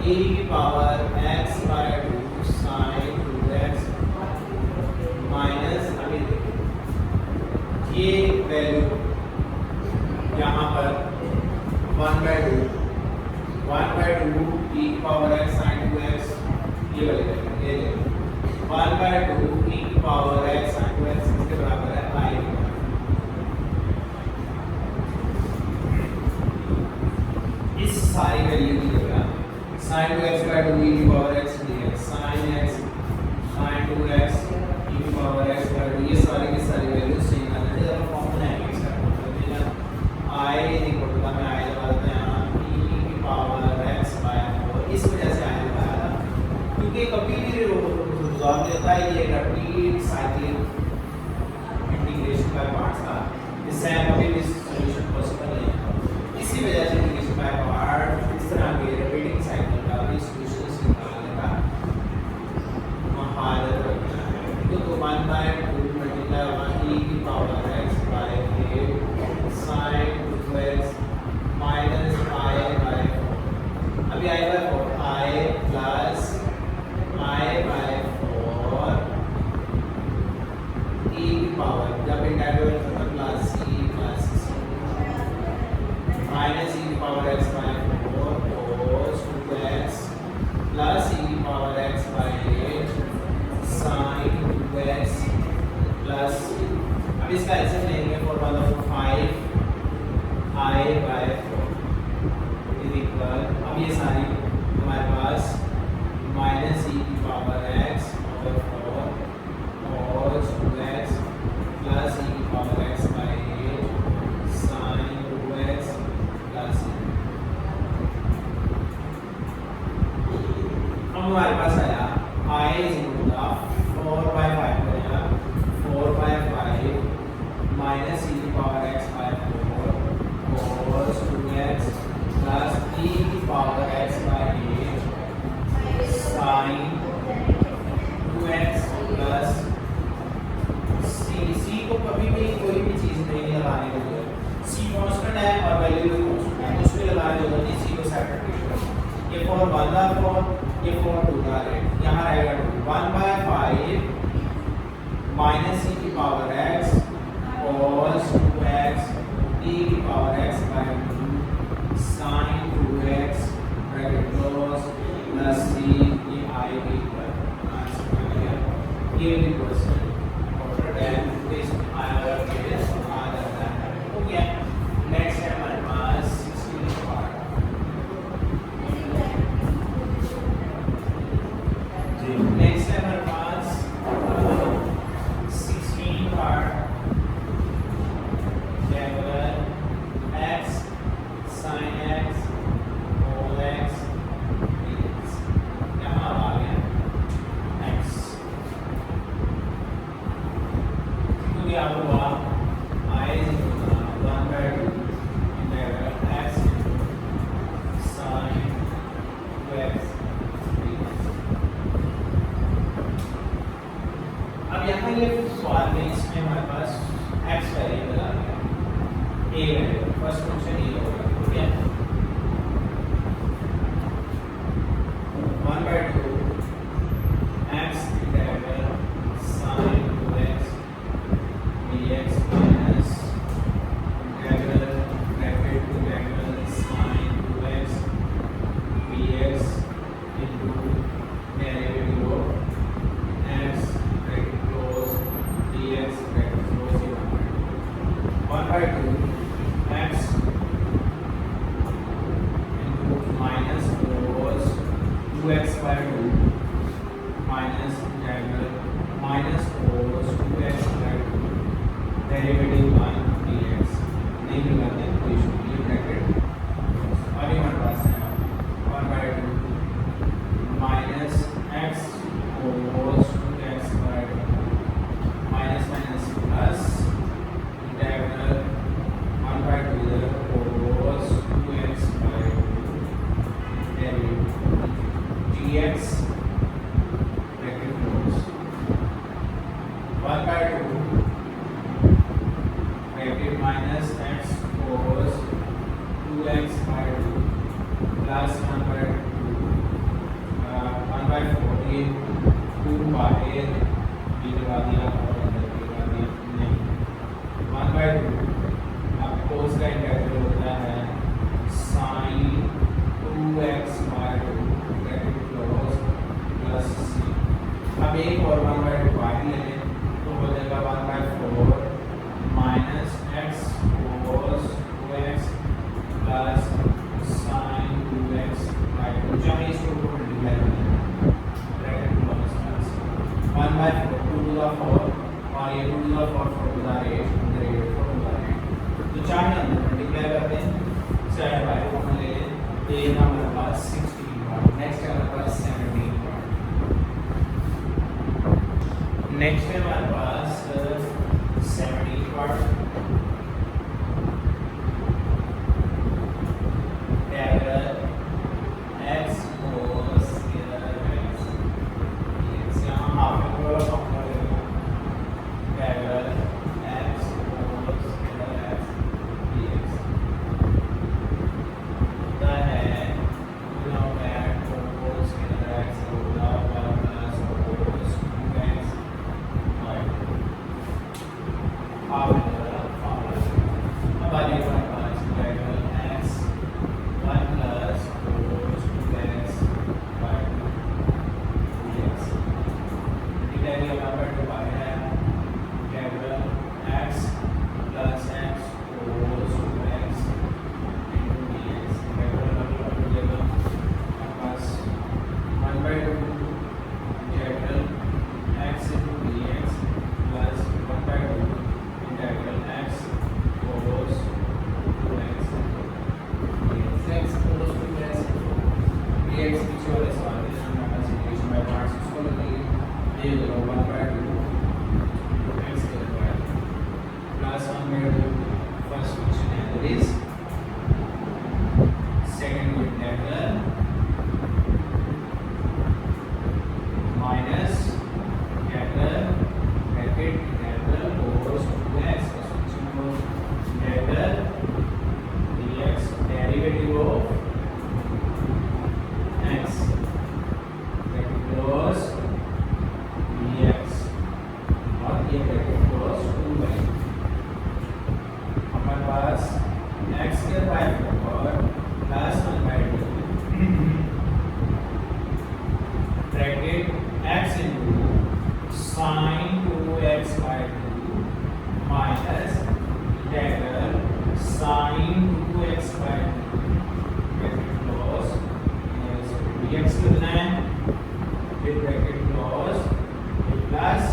e की power x by 2 sin 2x minus अभी ये वैल्यू यहाँ पर 1/2 e की पावर x sin 2x ये वाली वैल्यू ये 1/2 e की पावर x sin 2x इसके बराबर है i इस सारी वैल्यू की जगह sin 2x by 2 e की power x dx sin x sin 2x e की पावर x by 2 ये सारी की सारी वैल्यू सेम आ जाती है और कॉमन है इसका मतलब है i इक्वल टू में i लगा देते हैं e की पावर x by 4 इस वजह से i लगाया था क्योंकि कभी भी रिजॉल्व देता है ये complete cyclic integration by parts का इससे कभी भी सॉल्यूशन पॉसिबल नहीं है इसी वजह से इंटीग्रेशन बाय पार्ट इस तरह के रिपीटिंग साइकिल का भी सॉल्यूशंस निकालने का महारत रखना है तो 1/2 मल्टीप्लाई होगा e की power x bye 8 sin 2x minus i bye 4 अभी i bye 4 i plus i bye 4 e की पावर जब इंटीग्रल खत्म plus c plus minus e की power x by 4 cos 2x plus e की power x bye 8 sin 2x plus अब इसका LCM लेंगे for 5 i bye 4 is equal अब ये सारी हमारे पास e की power x over 4 cos 2x plus e की power x by 8 sin 2x plus अब हमारे पास आया I is equal to 4 by 5 करेगा 4 by 5 minus e की power x by 4 cos 2x plus e की power x by 8 sin 2x plus c को कभी भी कोई भी चीज नहीं लगाने की जरूरत c कांस्टेंट है और वैल्यू भी कांस्टेंट है उसमें लगाने की जरूरत नहीं c को सेपरेट करो ये 4 1 का 4 ये 4 2 का है यहाँ रहेगा 1 by 5 minus e की power x cos 2x e की power x by 2 sin 2x bracket close plus c ये I के इक्वल आंसर आ गया ये भी क्वेश्चन और देन दिस I और this आ जाता है हो गया नेक्स्ट है हमारे पास 16 पार्ट जी नेक्स्ट है हमारे पास 16 पार्ट जैसे x sin x cos x dx यहाँ आ गया x तो क्या हुआ I is equal to 1 by 2 integral x sin 2x dx अब यहाँ ये सवाल में इसमें हमारे पास x वेरिएबल आ गया a वेरिएबल फर्स्ट फंक्शन ये होगा ठीक है 1 by 2 x integral sin 2x dx minus integral bracket integral sin 2x dx into derivative of x bracket close dx bracket close 1 by 2 x into minus cos 2x by 2 minus integral minus cos 2x by 2 derivative 1 dx नहीं लगाते हैं तो issue ये bracket और ये हमारे पास है 1 by 2 minus x cos 2x by 2 minus minus plus integral 1 by 2 इधर cos 2x by 2 derivative dx bracket close 1 by 2 bracket minus x cos 2x by 2 plus 1 by 2 1 by 4 ये 2 बाहर भी लगा दिया और अंदर भी लगा दिया नहीं 1 by 2 अब cos का इंटीग्रल होता है sin 2x by 2 bracket close plus c अब एक और 1 by 2 बाहर ले लें तो हो जाएगा 1 by 4 minus x cos 2x plus sin 2x by 2 जहाँ इसको मल्टीप्लाई करना है bracket close plus 1 by 4 2 to the 4 और ये 2 to the 4 4 to the 8 अंदर 8 4 to the 8 तो चाहे अंदर मल्टीप्लाई करते हैं चाहे बाय कॉमन ले लें तो ये हमारे पास 16 पार्ट नेक्स्ट है हमारे पास 17 पार्ट नेक्स्ट है हमारे पास 17 पार्ट x cos x यहाँ हाफ में पूरा फॉर्मूला देगा x cos x dx होता है गुना cos x होगा plus cos 2x by 2 dx पीछे वाले सवाल के हम इंटीग्रेशन बाय पार्ट्स इसको लगाएंगे। ये लो 1/2 x square plus 1/2 first function है that is second integral minus integral bracket integral over 2x plus function of integral dx derivative of x bracket close dx और ये bracket close 2 हमारे पास x के bye 4 plus 1/2 bracket x into sin 2x by 2 minus integral sin 2x by 2 bracket close dx कितना है फिर bracket close plus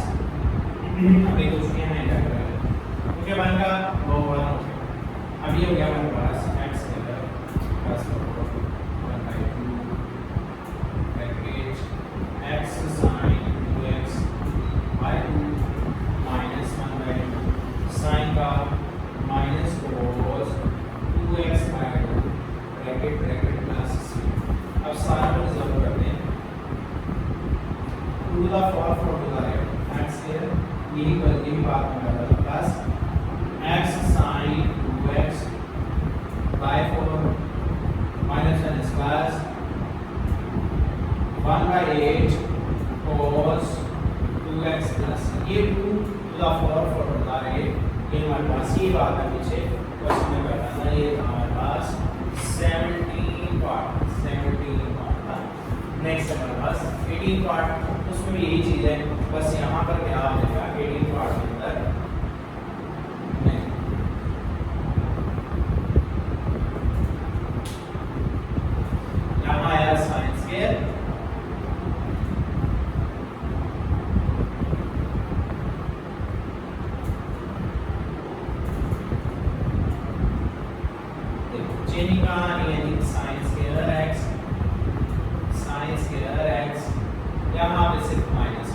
अभी कुछ नहीं है इंटीग्रल ओके बनका वो वाला अभी हो गया हमारे पास x square plus 1/2 bracket x sin 2x by 2 minus 1/2 sin का minus cos 2x by 2 bracket plus c अब सारा को रिजॉल्व करते हैं 2 the 4 from the right x here यही बात मैं कर रहा था plus x sin 2x by 4 minus 1 is plus 1/8 cos 2x plus ये 2 to the 4 from the right ये हमारे पास ये बात है पीछे क्वेश्चन में करना था ये हमारे पास 17 पार्ट था नेक्स्ट हमारे पास 18 पार्ट उसमें भी यही चीज है बस यहाँ पर क्या आ जाएगा 18 पार्ट के अंदर यहाँ आया साइन स्क्वायर चेंजिंग का यानी साइन स्क्वायर x यहाँ पे सिर्फ माइनस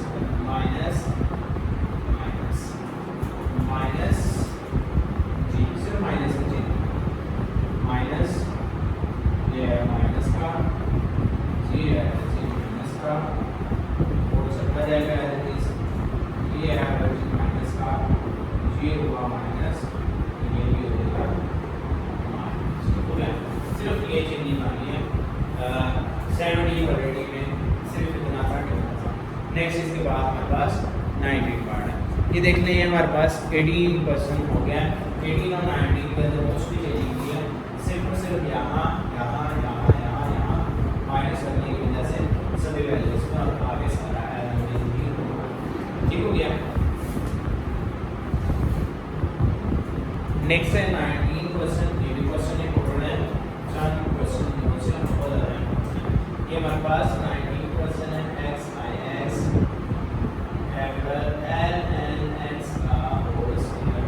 जी सिर्फ माइनस जी माइनस ये है माइनस का जी है जी माइनस का और सबका जाएगा ये है माइनस का जी हुआ माइनस ये भी हो जाएगा सिर्फ ये चेंज नहीं करनी है 70 वैरायटी में सिर्फ इतना सा नेक्स्ट इसके बाद हमारे पास 19 पार्ट है ये देख लें हमारे पास 18% हो गया 18 और 19 के अंदर मोस्टली चेंजिंग की है सिर्फ और सिर्फ यहाँ माइनस करने की वजह से सभी वैल्यूज पर आगे सारा ठीक हो गया नेक्स्ट है 19% ये भी क्वेश्चन इंपॉर्टेंट है चार क्वेश्चन मुझे बहुत ज़्यादा इंपॉर्टेंट ये हमारे पास 19% है x by x ln x का होल स्क्वायर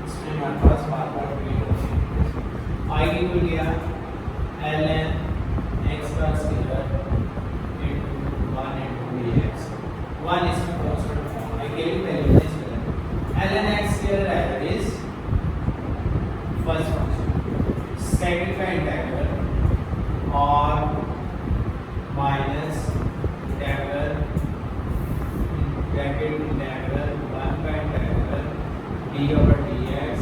इसमें हमारे पास बार रिपीट होती है आई मिल गया ln x का स्क्वायर into 1 into dx 1 इसमें कांस्टेंट फॉर्म है ये भी पहले हमने इसमें ln x स्क्वायर है that is first function second का इंटीग्रल और माइनस इंटीग्रल ब्रैकेट इंटीग्रल 1 का integral d over dx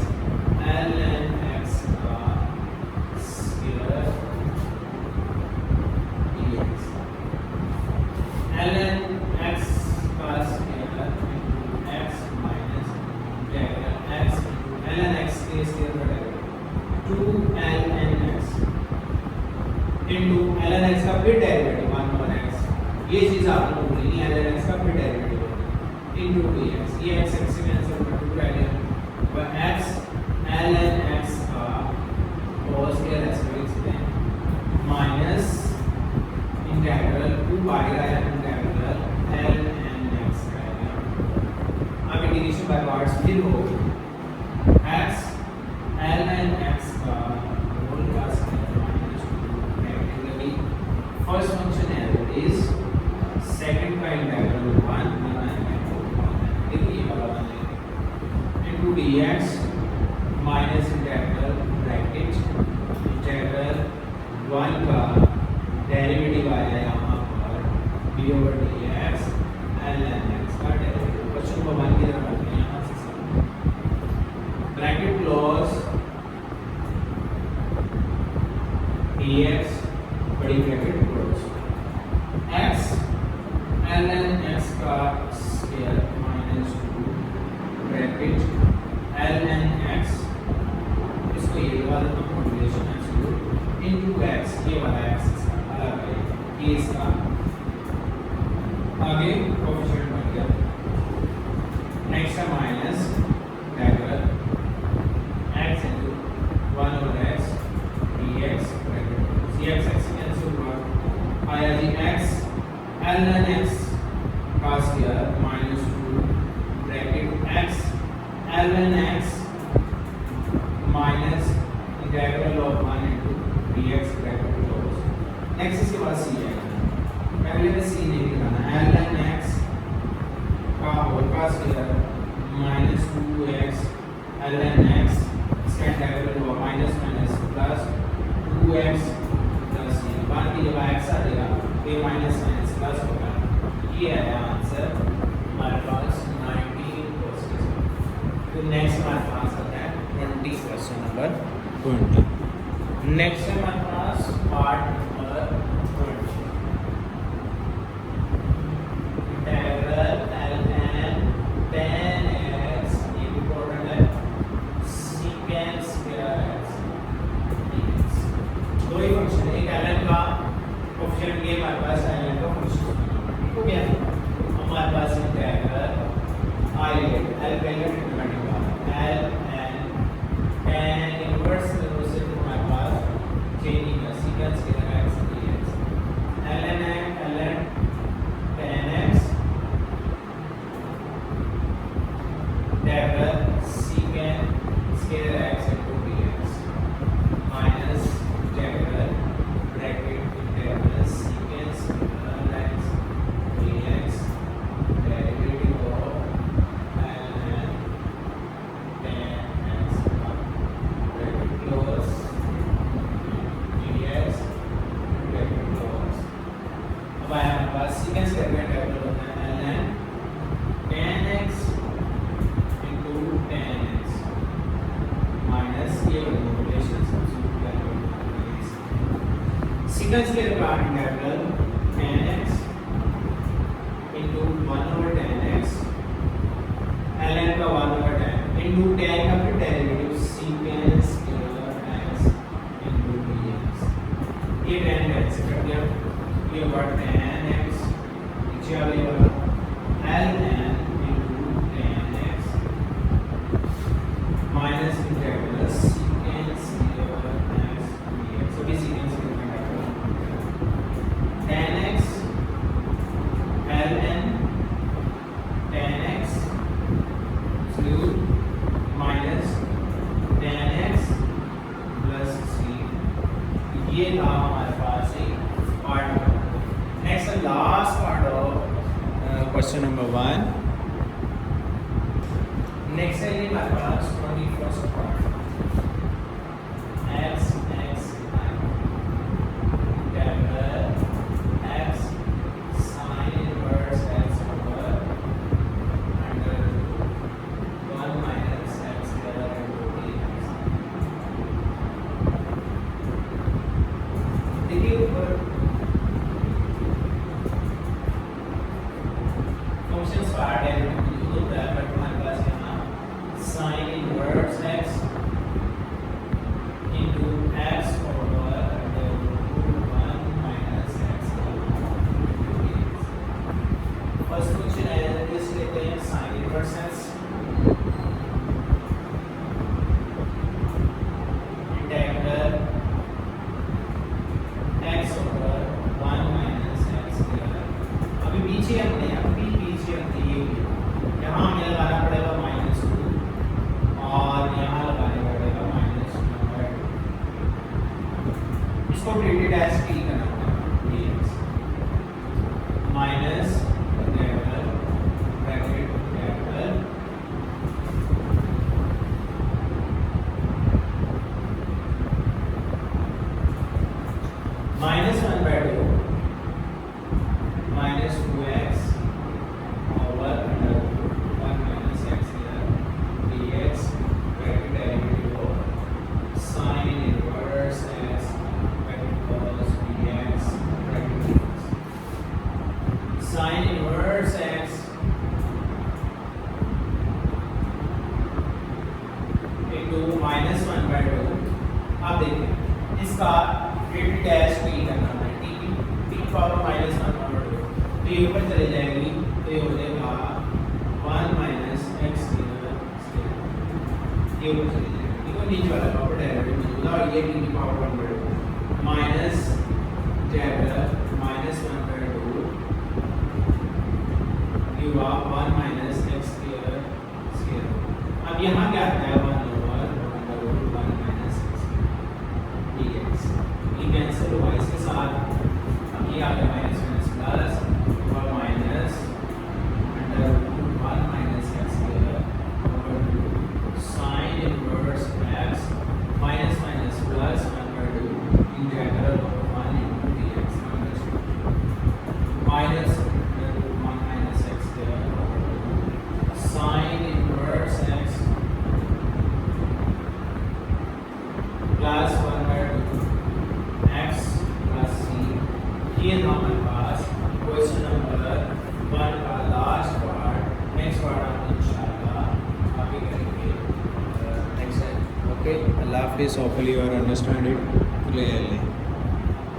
ln x का स्क्वायर dx ln x का square x minus integral x ln x के square 2 ln x into ln x का फिर derivative 1 over x ये चीज आपने भूलनी है ln x का फिर डेरिवेटिव into dx ये x से कैंसिल कर दो पहले और x ln x का cos के रेस्पेक्ट में माइनस इंटीग्रल 2 आएगा इंटीग्रल ln x आएगा अब इंटीग्रेशन बाय पार्ट्स फिर हो x ln x का होल का स्क्वायर माइनस 2 का डेरिवेटिव आया यहाँ पर d over d x l n x का डेरिवेटिव। क्वेश्चन नंबर 1 की तरफ आते हैं। यहाँ से ब्रैकेट क्लोज डी एक्स बड़ी bracket close x l n x का square minus 2 bracket l n x, इसको ये वाला मॉड्यूलेशन एब्सोल्यूट इनटू एक्स, ये वाला एक्स इसका अलग है, ये इसका आगे कोएफिशिएंट बन गया। नेक्स्ट है minus bracket x into 1 over x dx bracket cx x cancel हुआ, आया जी एक्स एल एन एक्स का square minus 2 bracket x l n x minus integral of 1 into dx bracket close. Next इसके बाद c आएगा, पहले में c नहीं लिखना, एल एन एक्स का होल का square minus 2x l n x, इसका इंटीग्रल हुआ minus minus plus 2x plus c, बाद की जब x आ जाएगा ये माइनस माइनस प्लस होगा। ये आया आंसर हमारे पास 19 क्वेश्चन। तो नेक्स्ट हमारे पास आता है 20 क्वेश्चन नंबर 20। नेक्स्ट है हमारे पास पार्ट नंबर 20, इंटीग्रल ln tan x, ये इंपॉर्टेंट है, secant square x dx। दो ही फंक्शन है, एक ln का कोएफिशिएंट ये हमारे पास ln का फंक्शन हो गया। हमारे पास इंटीग्रल I L पहले डिटरमिनेंट का ln tan इनवर्स से हमारे पास चेंजिंग का secant square x dx ln tan x integral secant square x into dx minus integral bracket integral secant square x dx derivative of ln tan x bracket close dx bracket close। अब आया हमारे पास secant square का integral होता है ln tan x into tan x minus ये relation substitute करेंगे, secant square का integral tan x into 1 over tan x ln का 1 over tan into tan का फिर derivative secant square x into dx। ये tan x कट गया, ये word tan x नीचे आ गया ln into tan x minus integral secant square x dx। so भी secant square का integral tan x ln tan x absolute minus tan x plus c। ये था हमारे पास एक part. Next last part of question number 1। Next है ये हमारे पास 21st part, x integral x sin inverse x over under 1 minus x square into dx। देखिए ऊपर functions part है होता है, बट हमारे पास यहाँ sin inverse x into x over under 1 minus x dx। First function है इस लेते हैं sin inverse x integral x over 1 minus x square। अभी पीछे हमने ये यहाँ हमें लगाना पड़ेगा -2 और यहाँ लगाने पड़ेगा -2। इसको ट्रीटेड एज t करना पड़ेगा dx minus integral bracket integral -1/2 minus 2x over under 1 minus x here dx bracket derivative of sin inverse x bracket cos dx bracket dx. Sin inverse x into -1/2. अब देखिए इसका dt dash t करना है, t power -1/2 तो ये ऊपर चले जाएगी तो ये हो जाएगा 1 minus x square ये ऊपर चले जाएगी, देखो नीचे वाला पावर डेरिवेटिव मिलेगा और ये t की पावर 1/2 माइनस जाएगा -1/2 ये हुआ 1 minus x square square। अब यहाँ क्या आता है 1 over 1 minus x dx, ये कैंसिल हुआ इसके साथ। अब ये आ गया माइनस माइनस प्लस और minus under 1 minus x square over 2 sin inverse x minus minus plus 1/2 integral of 1 into dx minus 1 minus x square over 2 sin inverse x plus 1/2 x plus c। ये था हमारे पास question number 1 का last part. Next part हम इंशाल्लाह आगे करेंगे next time. Okay, अल्लाह हाफिज़। Hopefully you are understand it clearly.